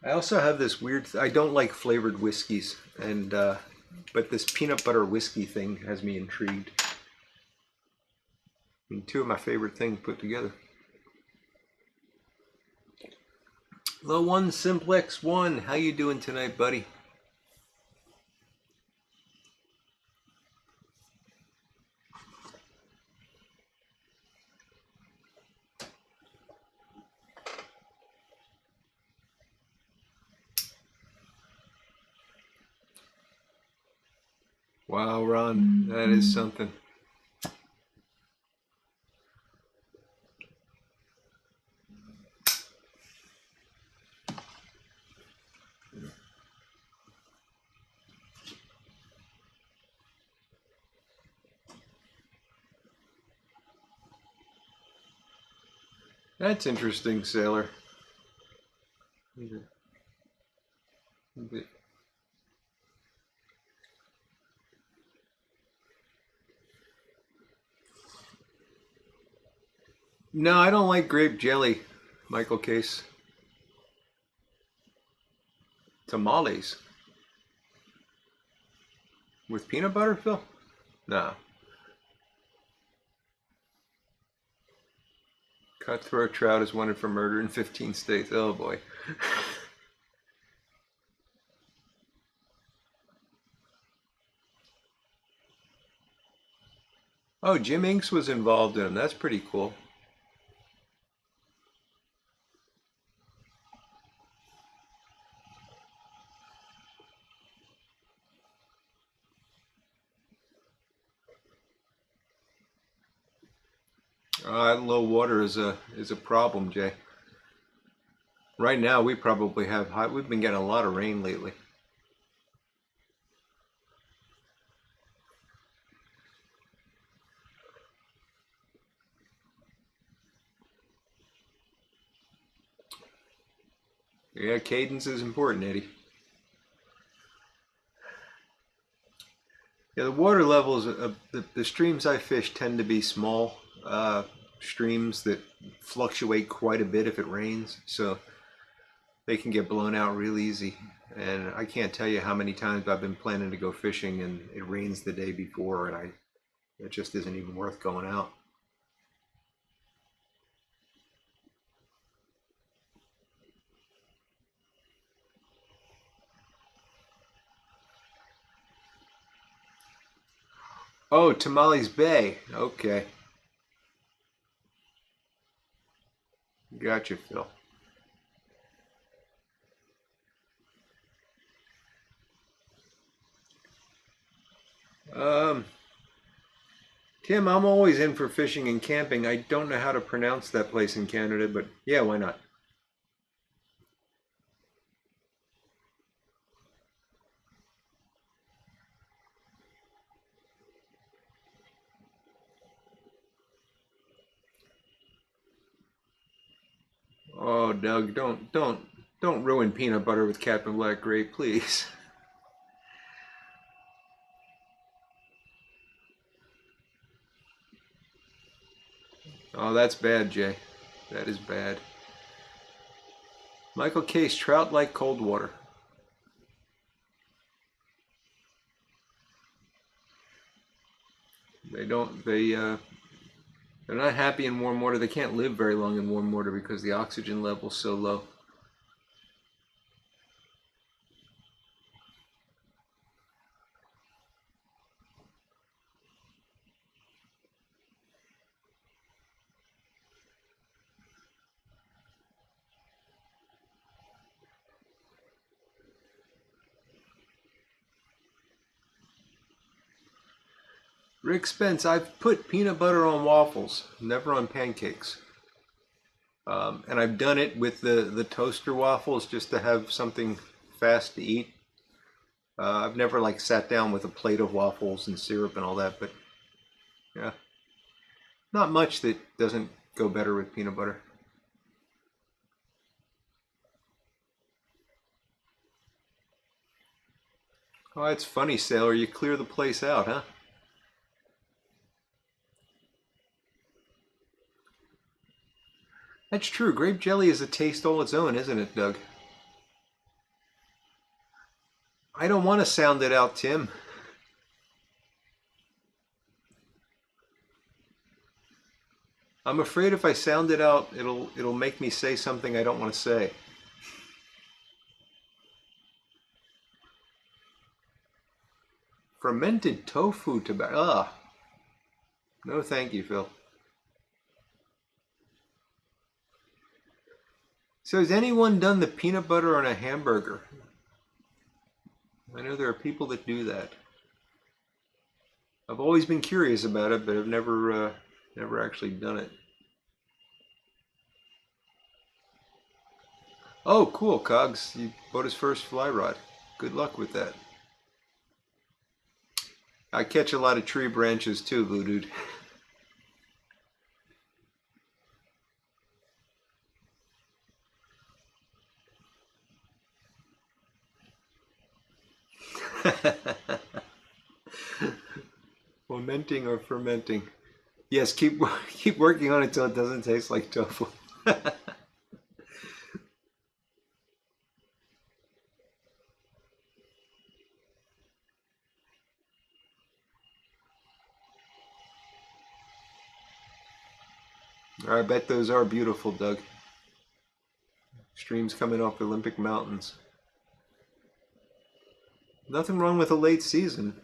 I also have this weird. I don't like flavored whiskeys, and but this peanut butter whiskey thing has me intrigued. I mean, two of my favorite things put together. Low One Simplex One, how you doing tonight, buddy? Wow, Ron, that is something. That's interesting, Sailor. No, I don't like grape jelly, Michael Case. Tamales with peanut butter, Phil? No. Cutthroat trout is wanted for murder in 15 states. Oh boy. Oh, Jim Inks was involved in them. That's pretty cool. Low water is a problem, Jay. Right now, we probably have high. We've been getting a lot of rain lately. Yeah, cadence is important, Eddie. Yeah, the water levels, the streams I fish tend to be small streams that fluctuate quite a bit if it rains, so they can get blown out real easy. And I can't tell you how many times I've been planning to go fishing and it rains the day before, and it just isn't even worth going out. Oh, Tamales Bay. Okay, gotcha, Phil. Um, Tim, I'm always in for fishing and camping. I don't know how to pronounce that place in Canada, but yeah, why not? Oh, Doug, don't ruin peanut butter with Captain Black Grape, please. Oh, that's bad, Jay. That is bad. Michael Case, trout like cold water. They don't. They're not happy in warm water. They can't live very long in warm water because the oxygen level's so low. Rick Spence, I've put peanut butter on waffles, never on pancakes. And I've done it with the toaster waffles just to have something fast to eat. I've never like sat down with a plate of waffles and syrup and all that, but yeah, not much that doesn't go better with peanut butter. Oh, it's funny, Sailor. You clear the place out, huh? That's true. Grape jelly is a taste all its own, isn't it, Doug? I don't want to sound it out, Tim. I'm afraid if I sound it out, it'll make me say something I don't want to say. Fermented tofu tobacco. Ah, no, thank you, Phil. So has anyone done the peanut butter on a hamburger? I know there are people that do that. I've always been curious about it, but I've never actually done it. Oh, cool, Cogs. You bought his first fly rod. Good luck with that. I catch a lot of tree branches too, Blue Dude. Fermenting or fermenting. Yes, keep working on it till it doesn't taste like tofu. I bet those are beautiful, Doug. Streams coming off Olympic mountains. Nothing wrong with a late season.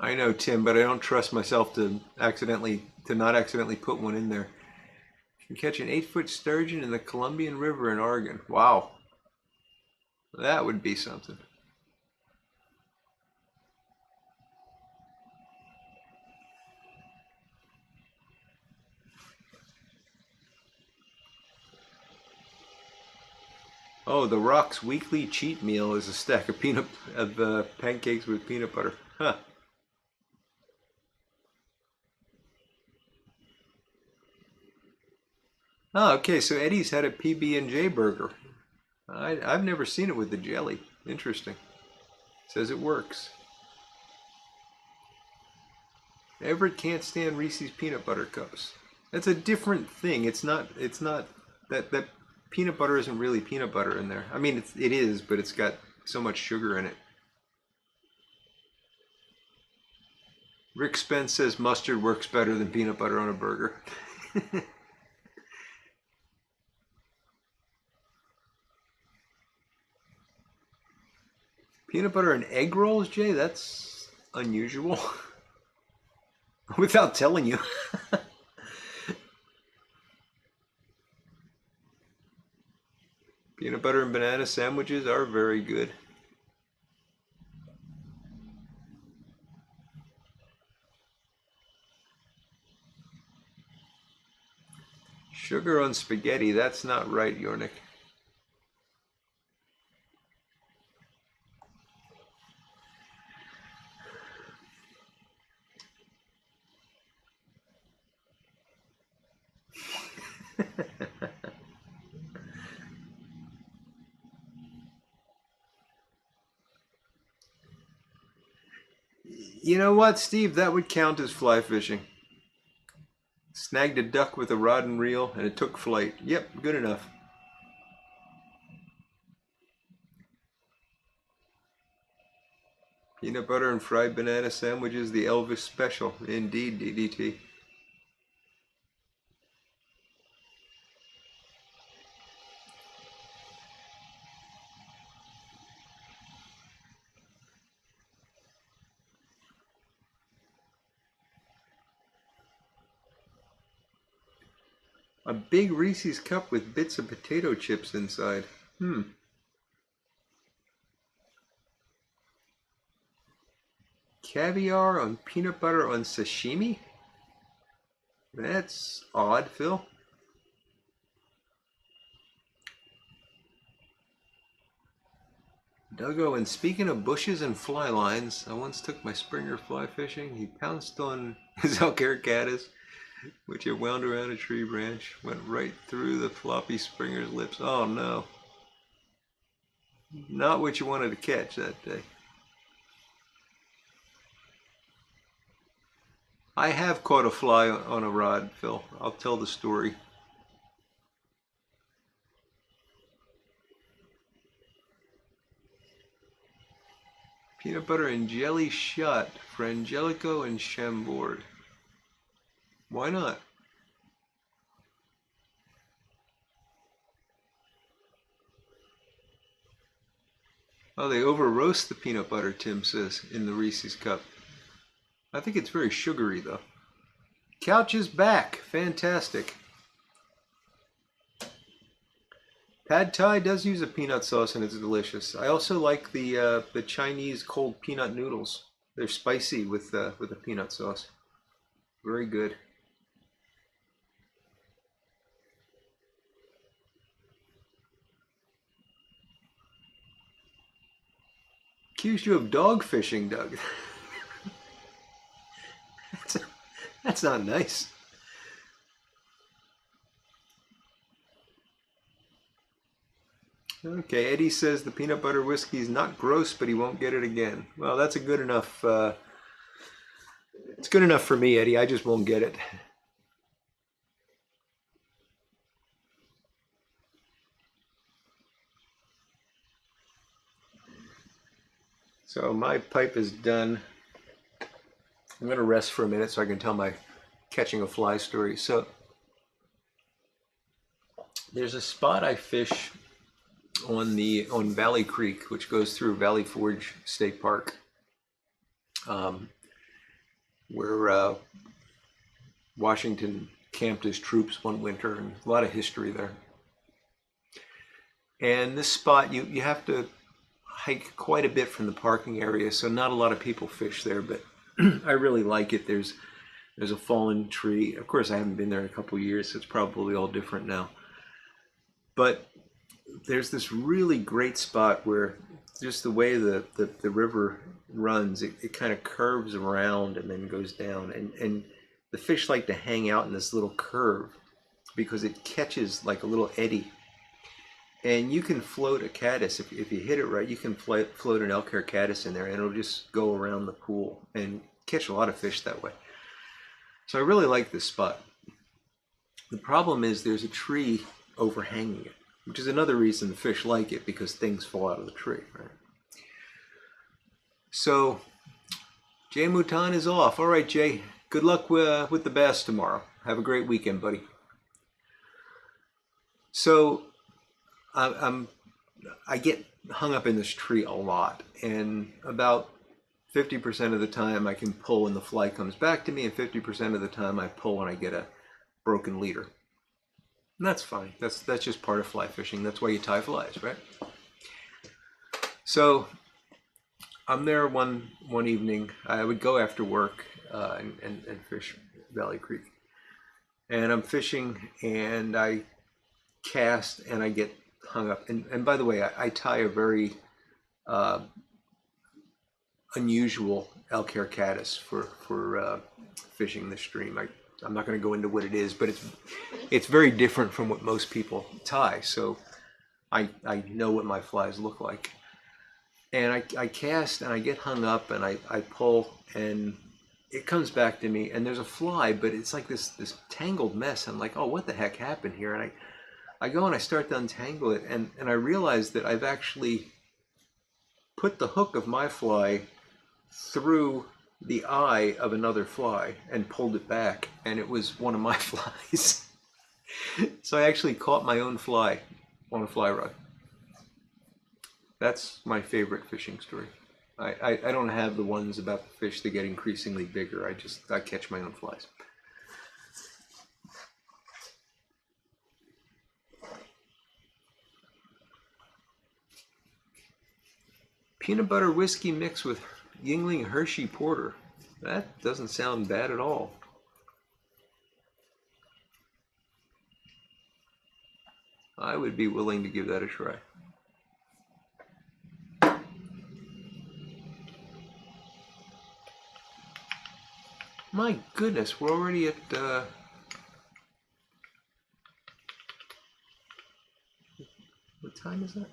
I know, Tim, but I don't trust myself to not accidentally put one in there. You can catch an 8-foot sturgeon in the Columbian River in Oregon. Wow, that would be something. Oh, the Rock's weekly cheat meal is a stack of pancakes with peanut butter. Huh. Oh, okay. So Eddie's had a PB&J burger. I've never seen it with the jelly. Interesting. Says it works. Everett can't stand Reese's peanut butter cups. That's a different thing. It's not. That peanut butter isn't really peanut butter in there. I mean, it is, but it's got so much sugar in it. Rick Spence says mustard works better than peanut butter on a burger. Peanut butter and egg rolls, Jay? That's unusual. Without telling you. Peanut butter and banana sandwiches are very good. Sugar on spaghetti, that's not right, Yornik. You know what, Steve? That would count as fly fishing. Snagged a duck with a rod and reel, and it took flight. Yep, good enough. Peanut butter and fried banana sandwiches, the Elvis special. Indeed, DDT. A big Reese's cup with bits of potato chips inside. Caviar on peanut butter on sashimi? That's odd, Phil. Duggo, and speaking of bushes and fly lines, I once took my Springer fly fishing. He pounced on his Alcaracatus, which had wound around a tree branch, went right through the floppy Springer's lips. Oh no. Not what you wanted to catch that day. I have caught a fly on a rod, Phil. I'll tell the story. Peanut butter and jelly shot for Angelico and Chambord. Why not? Oh, they over roast the peanut butter, Tim says, in the Reese's cup. I think it's very sugary, though. Couch is back. Fantastic. Pad Thai does use a peanut sauce and it's delicious. I also like the Chinese cold peanut noodles. They're spicy with a peanut sauce. Very good. Accused you of dog fishing, Doug. That's not nice. Okay, Eddie says the peanut butter whiskey is not gross, but he won't get it again. Well, that's a good enough. It's good enough for me, Eddie. I just won't get it. So my pipe is done. I'm going to rest for a minute so I can tell my catching a fly story. So there's a spot I fish on Valley Creek, which goes through Valley Forge State Park. where Washington camped his troops one winter, and a lot of history there. And this spot, you have to hike quite a bit from the parking area, so not a lot of people fish there, but I really like it. There's a fallen tree. Of course, I haven't been there in a couple of years, so it's probably all different now. But there's this really great spot where just the way the river runs, it kind of curves around and then goes down. And the fish like to hang out in this little curve because it catches like a little eddy. And you can float a caddis, if you hit it right, you can float an elk hair caddis in there and it'll just go around the pool and catch a lot of fish that way. So I really like this spot. The problem is there's a tree overhanging it, which is another reason the fish like it, because things fall out of the tree, right? So Jay Mouton is off. All right, Jay, good luck with the bass tomorrow. Have a great weekend, buddy. So I get hung up in this tree a lot, and about 50% of the time I can pull and the fly comes back to me, and 50% of the time I pull and I get a broken leader. And that's fine. That's just part of fly fishing. That's why you tie flies, right? So I'm there one evening. I would go after work and fish Valley Creek. And I'm fishing and I cast and I get hung up. And by the way, I tie a very unusual elk hair caddis for fishing this stream. I'm not going to go into what it is, but it's very different from what most people tie. So I know what my flies look like. And I cast and I get hung up and I pull and it comes back to me and there's a fly, but it's like this tangled mess. I'm like, oh, what the heck happened here? And I go and I start to untangle it and I realize that I've actually put the hook of my fly through the eye of another fly and pulled it back, and it was one of my flies. So I actually caught my own fly on a fly rod. That's my favorite fishing story. I don't have the ones about the fish that get increasingly bigger. I catch my own flies. Peanut butter whiskey mixed with Yingling Hershey Porter. That doesn't sound bad at all. I would be willing to give that a try. My goodness, we're already at what time is that?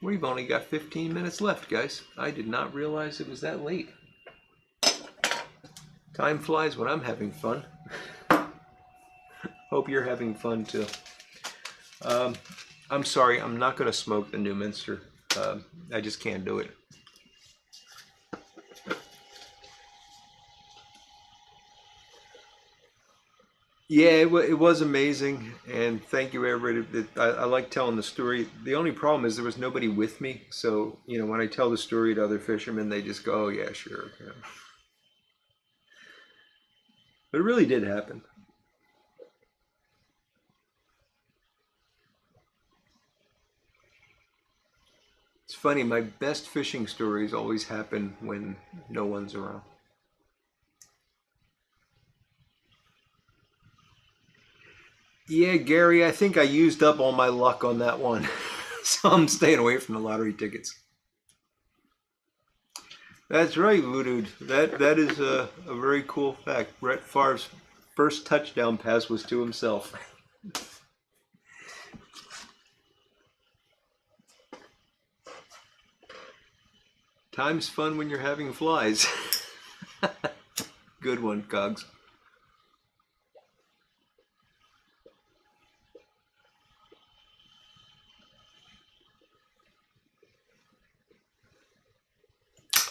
We've only got 15 minutes left, guys. I did not realize it was that late. Time flies when I'm having fun. Hope you're having fun too. I'm sorry, I'm not going to smoke the Newminster. I just can't do it. Yeah, it was amazing, and thank you, everybody. I like telling the story. The only problem is there was nobody with me, so when I tell the story to other fishermen, they just go, "Oh yeah, sure." Yeah. But it really did happen. It's funny. My best fishing stories always happen when no one's around. Yeah, Gary, I think I used up all my luck on that one. So I'm staying away from the lottery tickets. That's right, Voodoo. That is a very cool fact. Brett Favre's first touchdown pass was to himself. Time's fun when you're having flies. Good one, Cogs.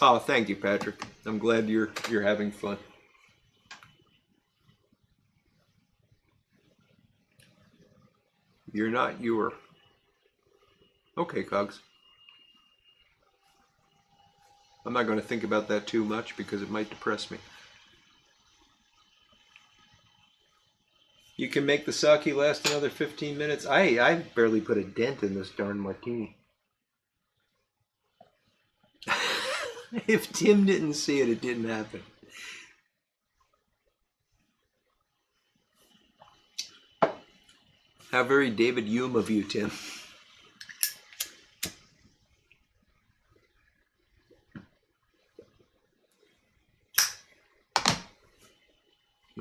Oh, thank you, Patrick. I'm glad you're having fun. You're not. You were. Okay, Cogs. I'm not going to think about that too much because it might depress me. You can make the sake last another 15 minutes. I barely put a dent in this darn martini. If Tim didn't see it, it didn't happen. How very David Hume of you, Tim.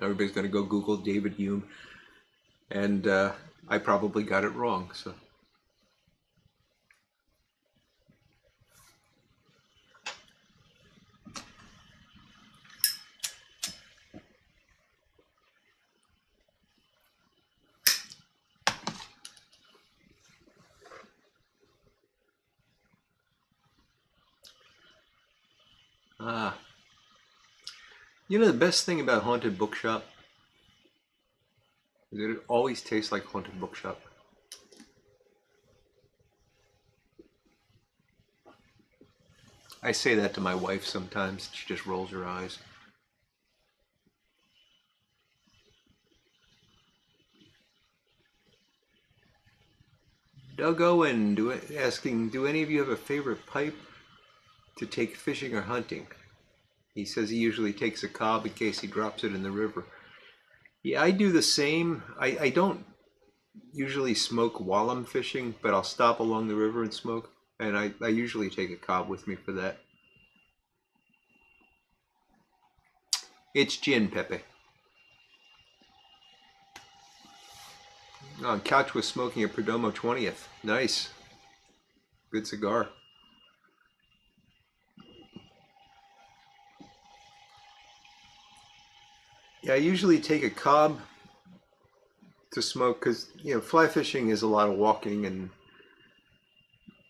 Everybody's going to go Google David Hume, and I probably got it wrong. So. Ah. You know the best thing about Haunted Bookshop is that it always tastes like Haunted Bookshop. I say that to my wife sometimes. She just rolls her eyes. Doug Owen asking, do any of you have a favorite pipe to take fishing or hunting? He says he usually takes a cob in case he drops it in the river. Yeah, I do the same. I don't usually smoke while I'm fishing, but I'll stop along the river and smoke. And I usually take a cob with me for that. It's gin, Pepe. Oh, Couch was smoking a Perdomo 20th. Nice. Good cigar. Yeah, I usually take a cob to smoke because, you know, fly fishing is a lot of walking and,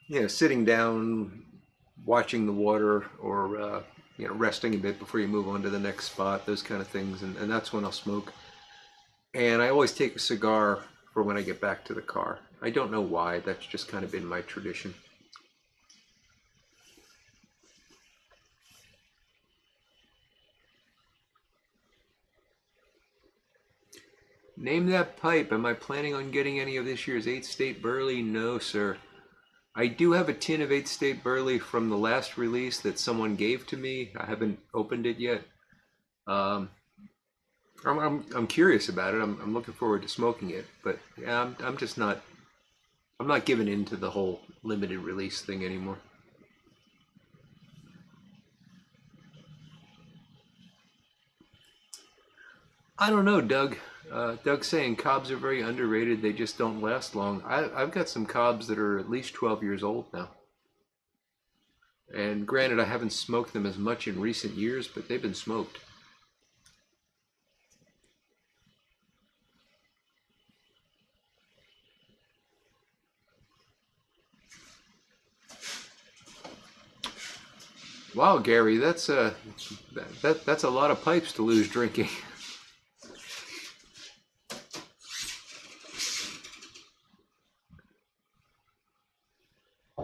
you know, sitting down, watching the water, or, you know, resting a bit before you move on to the next spot, those kind of things. And that's when I'll smoke. And I always take a cigar for when I get back to the car. I don't know why. That's just kind of been my tradition. Name that pipe. Am I planning on getting any of this year's 8th State Burley? No, sir. I do have a tin of 8th State Burley from the last release that someone gave to me. I haven't opened it yet. I'm curious about it. I'm looking forward to smoking it, but yeah, I'm just not. I'm not giving in to the whole limited release thing anymore. I don't know, Doug. Doug's saying cobs are very underrated. They just don't last long. I've got some cobs that are at least 12 years old now. And granted, I haven't smoked them as much in recent years, but they've been smoked. Wow, Gary, that's a lot of pipes to lose drinking.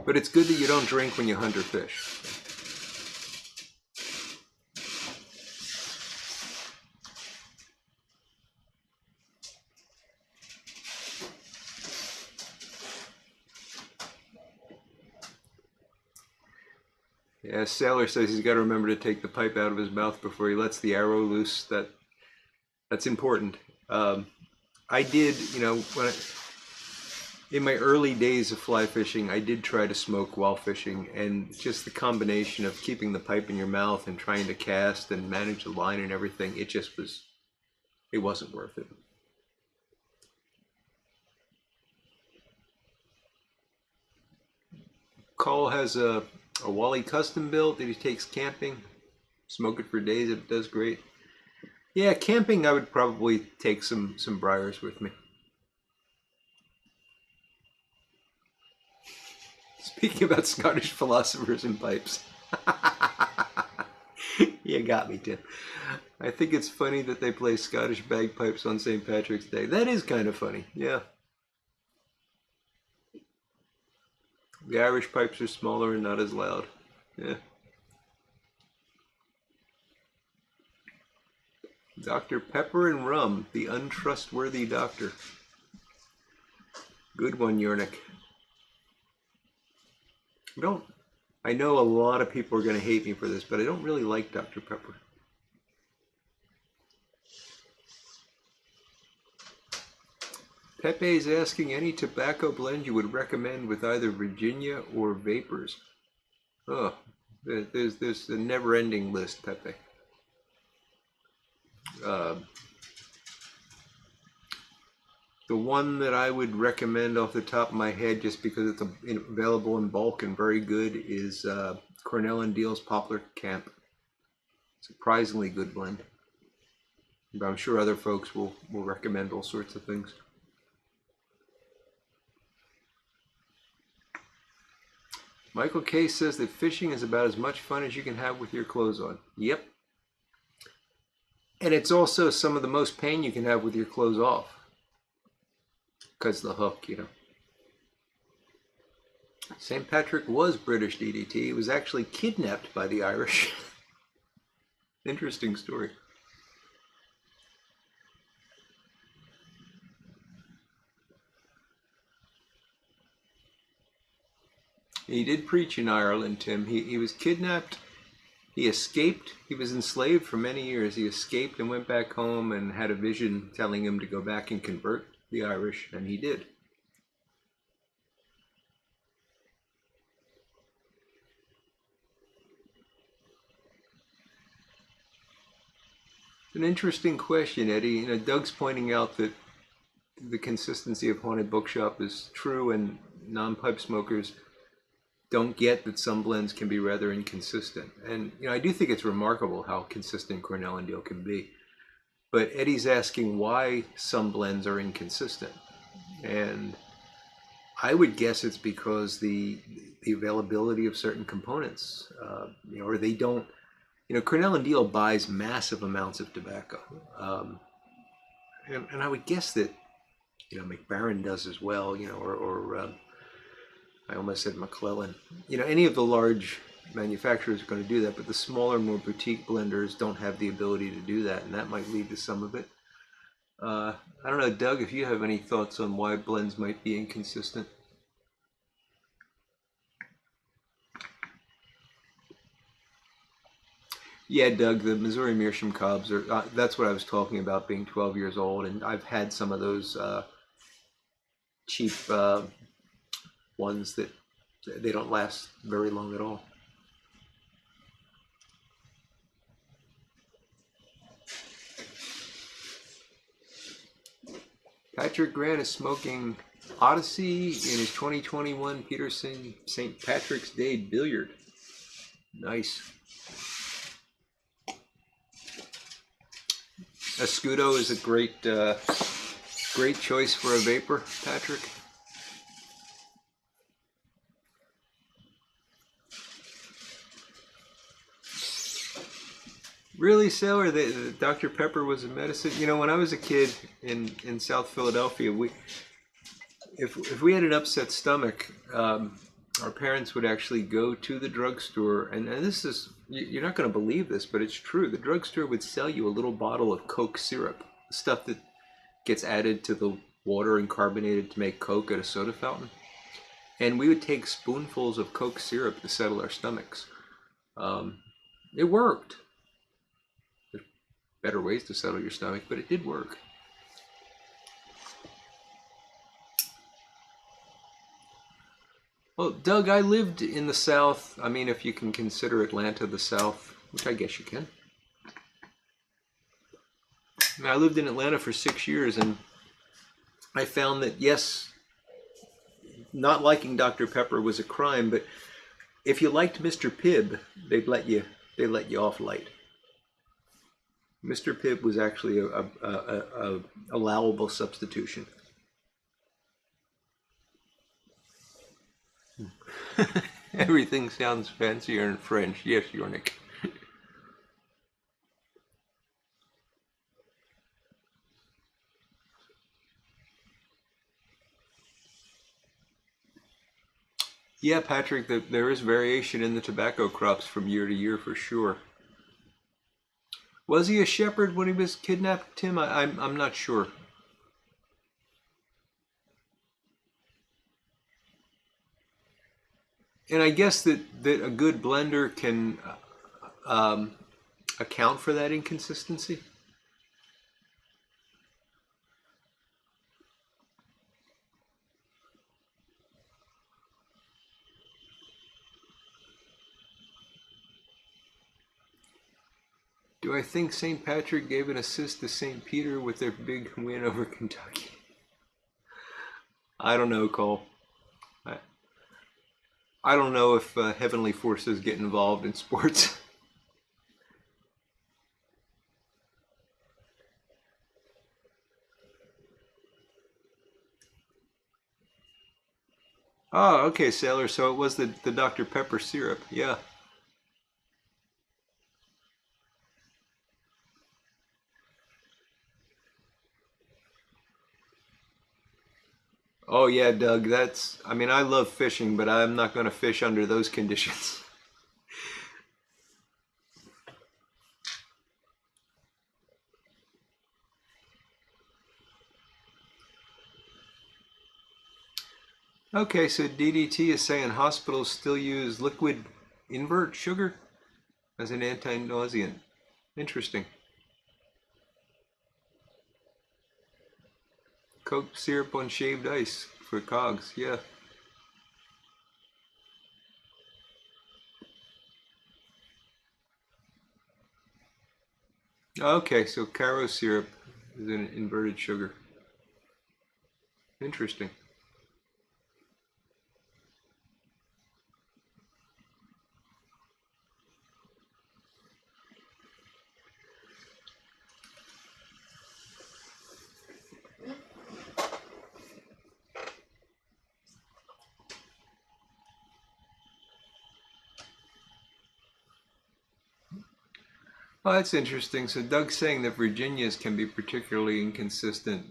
But it's good that you don't drink when you hunt or fish. Yeah, Sailor says he's got to remember to take the pipe out of his mouth before he lets the arrow loose. That's important. I did, you know, in my early days of fly fishing, I did try to smoke while fishing, and just the combination of keeping the pipe in your mouth and trying to cast and manage the line and everything, it wasn't worth it. Cole has a Wally custom built that he takes camping. Smoke it for days, it does great. Yeah, camping I would probably take some briars with me. Speaking about Scottish philosophers and pipes. You got me, Tim. I think it's funny that they play Scottish bagpipes on St. Patrick's Day. That is kind of funny, yeah. The Irish pipes are smaller and not as loud. Yeah. Dr. Pepper and rum, the untrustworthy doctor. Good one, Yernick. I know a lot of people are going to hate me for this, but I don't really like Dr. Pepper. Pepe is asking any tobacco blend you would recommend with either Virginia or Vapors. Oh, there's a never-ending list, Pepe. The one that I would recommend off the top of my head, just because it's available in bulk and very good, is Cornell and Deal's Poplar Camp. Surprisingly good blend. But I'm sure other folks will recommend all sorts of things. Michael K says that fishing is about as much fun as you can have with your clothes on. Yep. And it's also some of the most pain you can have with your clothes off. Because the hook, you know. St. Patrick was British DDT. He was actually kidnapped by the Irish. Interesting story. He did preach in Ireland, Tim. He was kidnapped. He escaped. He was enslaved for many years. He escaped and went back home and had a vision telling him to go back and convert the Irish, and he did. An interesting question, Eddie. You know, Doug's pointing out that the consistency of Haunted Bookshop is true, and non-pipe smokers don't get that some blends can be rather inconsistent. And you know, I do think it's remarkable how consistent Cornell and Deal can be. But Eddie's asking why some blends are inconsistent, and I would guess it's because the availability of certain components, you know, or they don't. You know, Cornell and Deal buys massive amounts of tobacco, and I would guess that, you know, McBaron does as well. You know, or I almost said McClellan. You know, any of the large manufacturers are going to do that, but the smaller, more boutique blenders don't have the ability to do that, and that might lead to some of it. I don't know, Doug, if you have any thoughts on why blends might be inconsistent. Yeah, Doug, the Missouri Meerschaum cobs are, that's what I was talking about, being 12 years old, and I've had some of those cheap ones that they don't last very long at all. Patrick Grant is smoking Odyssey in his 2021 Peterson St. Patrick's Day Billiard. Nice. Escudo is a great choice for a vapor, Patrick. Really, Sailor? Dr. Pepper was a medicine. You know, when I was a kid in South Philadelphia, if we had an upset stomach, our parents would actually go to the drugstore, and this is, you're not going to believe this, but it's true. The drugstore would sell you a little bottle of Coke syrup, stuff that gets added to the water and carbonated to make Coke at a soda fountain. And we would take spoonfuls of Coke syrup to settle our stomachs. It worked. There's better ways to settle your stomach, but it did work. Well, Doug, I lived in the South. I mean, if you can consider Atlanta the South, which I guess you can. I lived in Atlanta for 6 years, and I found that, yes, not liking Dr. Pepper was a crime, but if you liked Mr. Pibb, they'd let you off light. Mr. Pibb was actually a allowable substitution. Everything sounds fancier in French. Yes, Yornik. Yeah, Patrick, there is variation in the tobacco crops from year to year for sure. Was he a shepherd when he was kidnapped, Tim? I'm not sure. And I guess that a good blender can account for that inconsistency. Do I think St. Patrick gave an assist to St. Peter with their big win over Kentucky? I don't know, Cole. I don't know if heavenly forces get involved in sports. Oh, okay, Sailor. So it was the Dr. Pepper syrup. Yeah. Oh, yeah, Doug. I mean, I love fishing, but I'm not going to fish under those conditions. Okay, so DDT is saying hospitals still use liquid invert sugar as an anti-nauseant. Interesting. Coke syrup on shaved ice for cogs, yeah. Okay, so Caro syrup is an inverted sugar. Interesting. Oh, that's interesting. So Doug's saying that Virginias can be particularly inconsistent,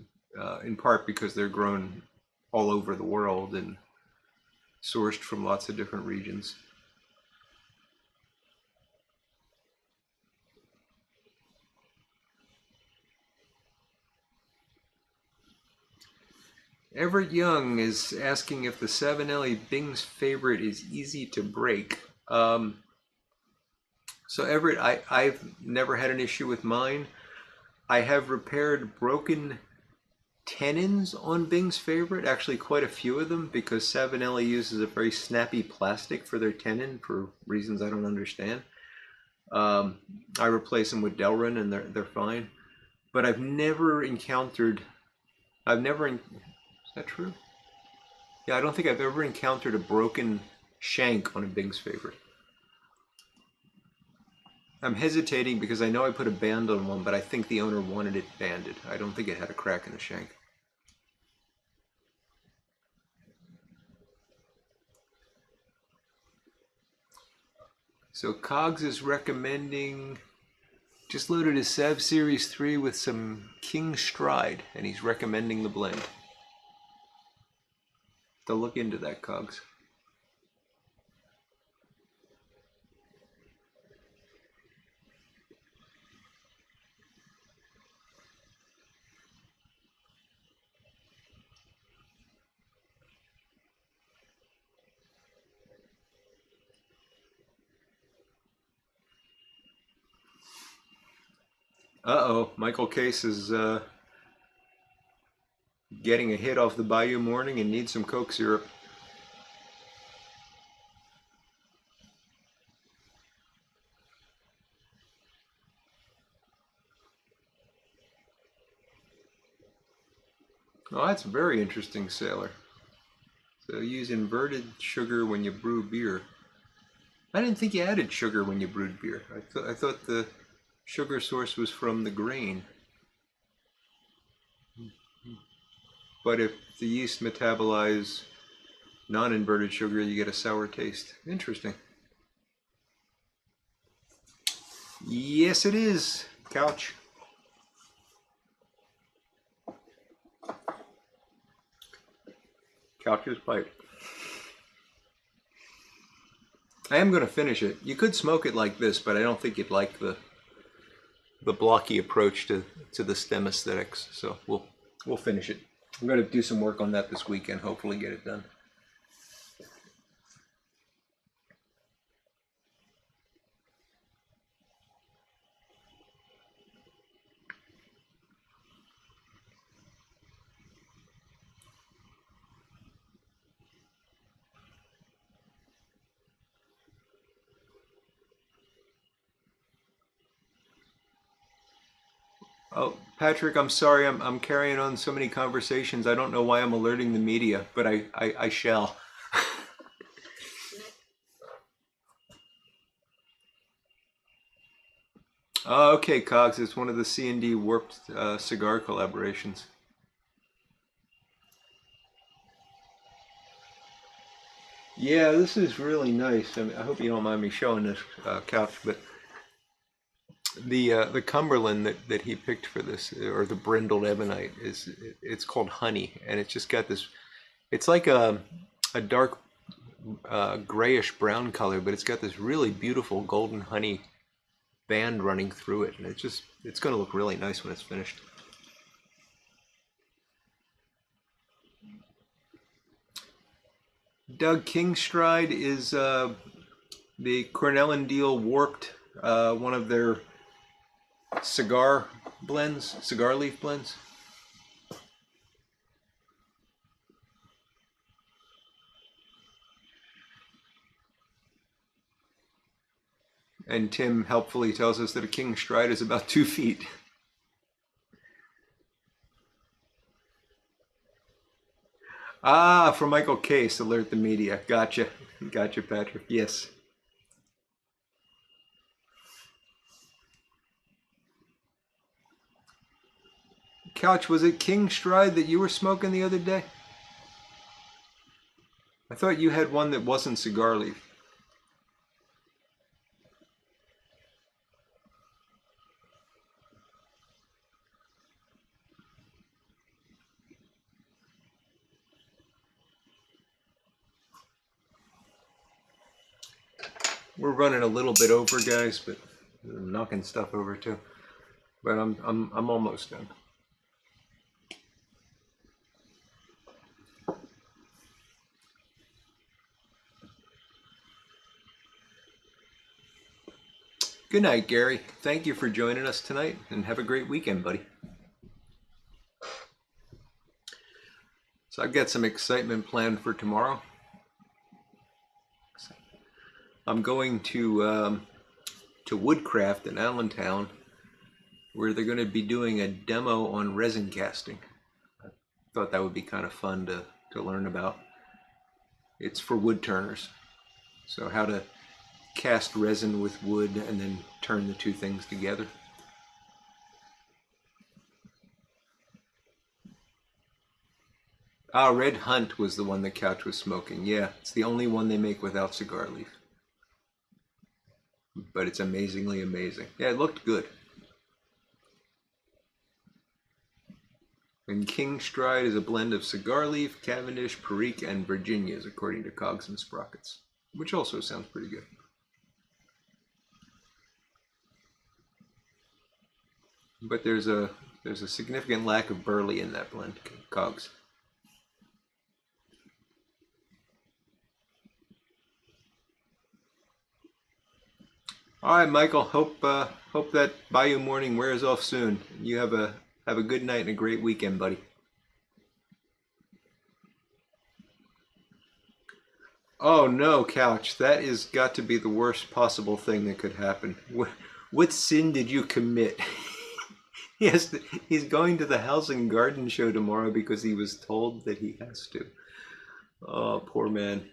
in part because they're grown all over the world and sourced from lots of different regions. Everett Young is asking if the Savinelli Bing's favorite is easy to break. So Everett, I've never had an issue with mine. I have repaired broken tenons on Bing's favorite, actually quite a few of them, because Savinelli uses a very snappy plastic for their tenon for reasons I don't understand. I replace them with Delrin and they're fine. But I've never encountered, is that true? Yeah, I don't think I've ever encountered a broken shank on a Bing's favorite. I'm hesitating because I know I put a band on one, but I think the owner wanted it banded. I don't think it had a crack in the shank. So Cogs is recommending, just loaded his Sav Series 3 with some King Stride, and he's recommending the blend. To look into that, Cogs. Uh-oh, Michael Case is getting a hit off the Bayou Morning and needs some Coke syrup. Oh, that's very interesting, Sailor. So use inverted sugar when you brew beer. I didn't think you added sugar when you brewed beer. I thought the sugar source was from the grain. But if the yeast metabolize non-inverted sugar, you get a sour taste. Interesting. Yes, it is, Couch. Couch's pipe. I am going to finish it. You could smoke it like this, but I don't think you'd like the the blocky approach to the stem aesthetics. So we'll finish it. I'm going to do some work on that this weekend. Hopefully, get it done. Oh, Patrick, I'm sorry. I'm carrying on so many conversations. I don't know why I'm alerting the media, but I shall. Oh, okay, Cogs. It's one of the C&D Warped cigar collaborations. Yeah, this is really nice. I mean, I hope you don't mind me showing this couch, but the Cumberland that he picked for this, or the brindled ebonite, it's called Honey, and it's just got this. It's like a dark grayish brown color, but it's got this really beautiful golden honey band running through it, and it's going to look really nice when it's finished. Doug Kingstride is the Cornell and Deal Warped, one of their cigar blends, cigar leaf blends. And Tim helpfully tells us that a Kingstride is about 2 feet. Ah, from Michael Case, alert the media. Gotcha. Gotcha, Patrick. Yes. Couch, was it Kingstride that you were smoking the other day? I thought you had one that wasn't cigar leaf. We're running a little bit over, guys, but I'm knocking stuff over too. But I'm almost done. Good night, Gary. Thank you for joining us tonight, and have a great weekend, buddy. So I've got some excitement planned for tomorrow. I'm going to Woodcraft in Allentown, where they're going to be doing a demo on resin casting. I thought that would be kind of fun to learn about. It's for wood turners. So how to cast resin with wood and then turn the two things together. Ah, Red Hunt was the one that Couch was smoking. Yeah, it's the only one they make without cigar leaf. But it's amazingly amazing. Yeah, it looked good. And Kingstride is a blend of cigar leaf, Cavendish, Perique, and Virginias, according to Cogs and Sprockets, which also sounds pretty good. But there's a significant lack of burley in that blend, Cogs. All right, Michael. Hope that Bayou morning wears off soon. You have a good night and a great weekend, buddy. Oh no, Couch. That is got to be the worst possible thing that could happen. What sin did you commit? He's going to the House and Garden show tomorrow because he was told that he has to. Oh, poor man.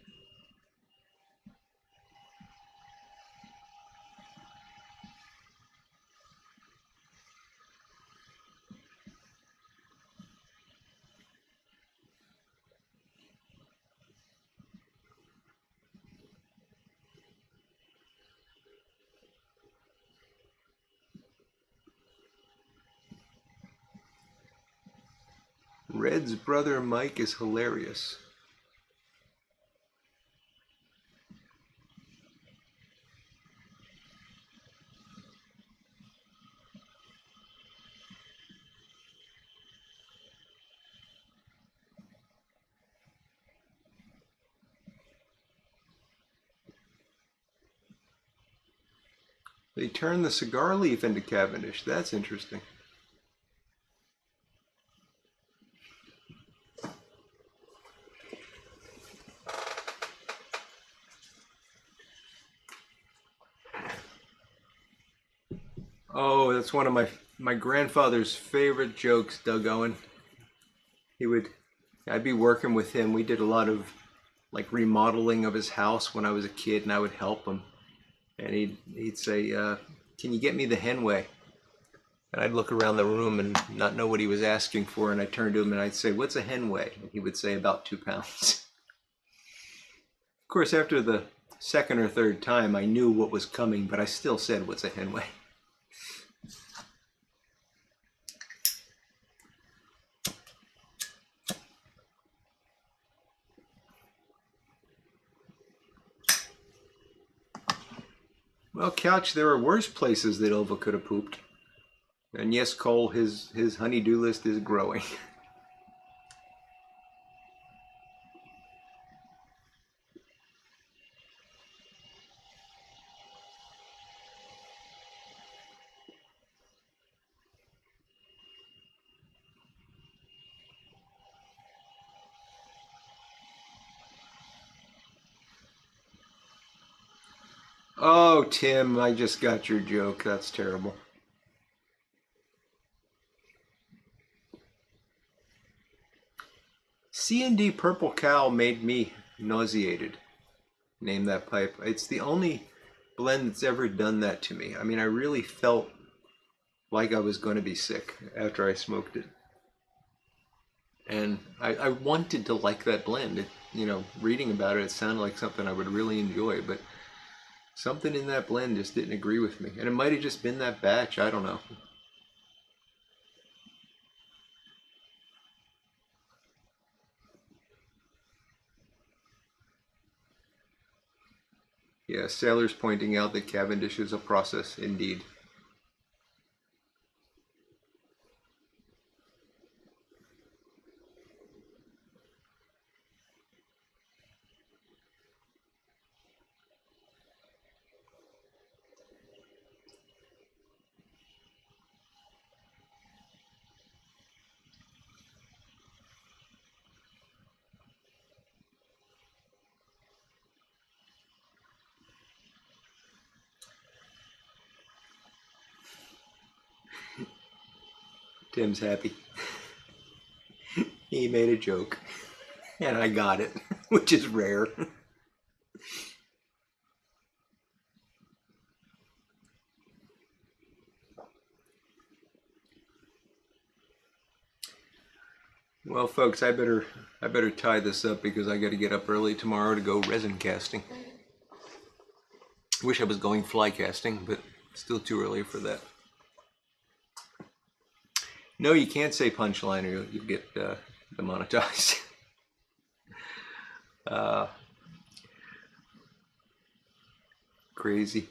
Red's brother Mike is hilarious. They turned the cigar leaf into Cavendish. That's interesting. Oh, that's one of my grandfather's favorite jokes, Doug Owen. I'd be working with him. We did a lot of like remodeling of his house when I was a kid, and I would help him. And he'd say, "Can you get me the Henway?" And I'd look around the room and not know what he was asking for, and I'd turn to him and I'd say, "What's a Henway?" And he would say, "About 2 pounds." Of course, after the second or third time, I knew what was coming, but I still said, "What's a Henway?" Well, Couch, there are worse places that Ilva could have pooped. And yes, Cole, his honey-do list is growing. Oh, Tim, I just got your joke. That's terrible. C&D Purple Cow made me nauseated. Name that pipe. It's the only blend that's ever done that to me. I mean, I really felt like I was going to be sick after I smoked it. And I wanted to like that blend. Reading about it, it sounded like something I would really enjoy, but something in that blend just didn't agree with me. And it might have just been that batch. I don't know. Yeah, Sailor's pointing out that Cavendish is a process indeed. Tim's happy. He made a joke, and I got it, which is rare. Well, folks, I better tie this up because I got to get up early tomorrow to go resin casting. Wish I was going fly casting, but still too early for that. No, you can't say punchline or you'll get demonetized. Crazy.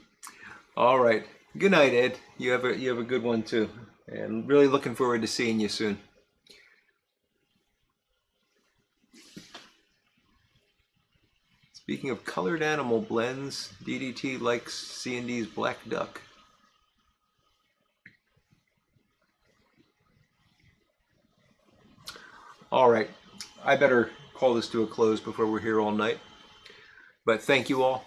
All right. Good night, Ed. You have a good one too, and really looking forward to seeing you soon. Speaking of colored animal blends, DDT likes C&D's Black Duck. All right, I better call this to a close before we're here all night. But thank you all.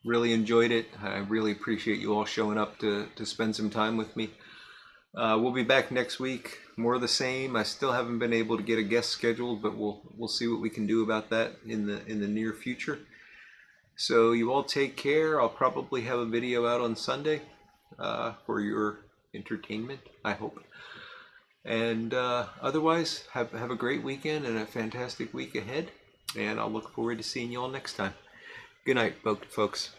Really enjoyed it. I really appreciate you all showing up to spend some time with me. We'll be back next week. More of the same. I still haven't been able to get a guest scheduled, but we'll see what we can do about that in the near future. So you all take care. I'll probably have a video out on Sunday for your entertainment, I hope. And otherwise, have a great weekend and a fantastic week ahead. And I'll look forward to seeing you all next time. Good night, folks.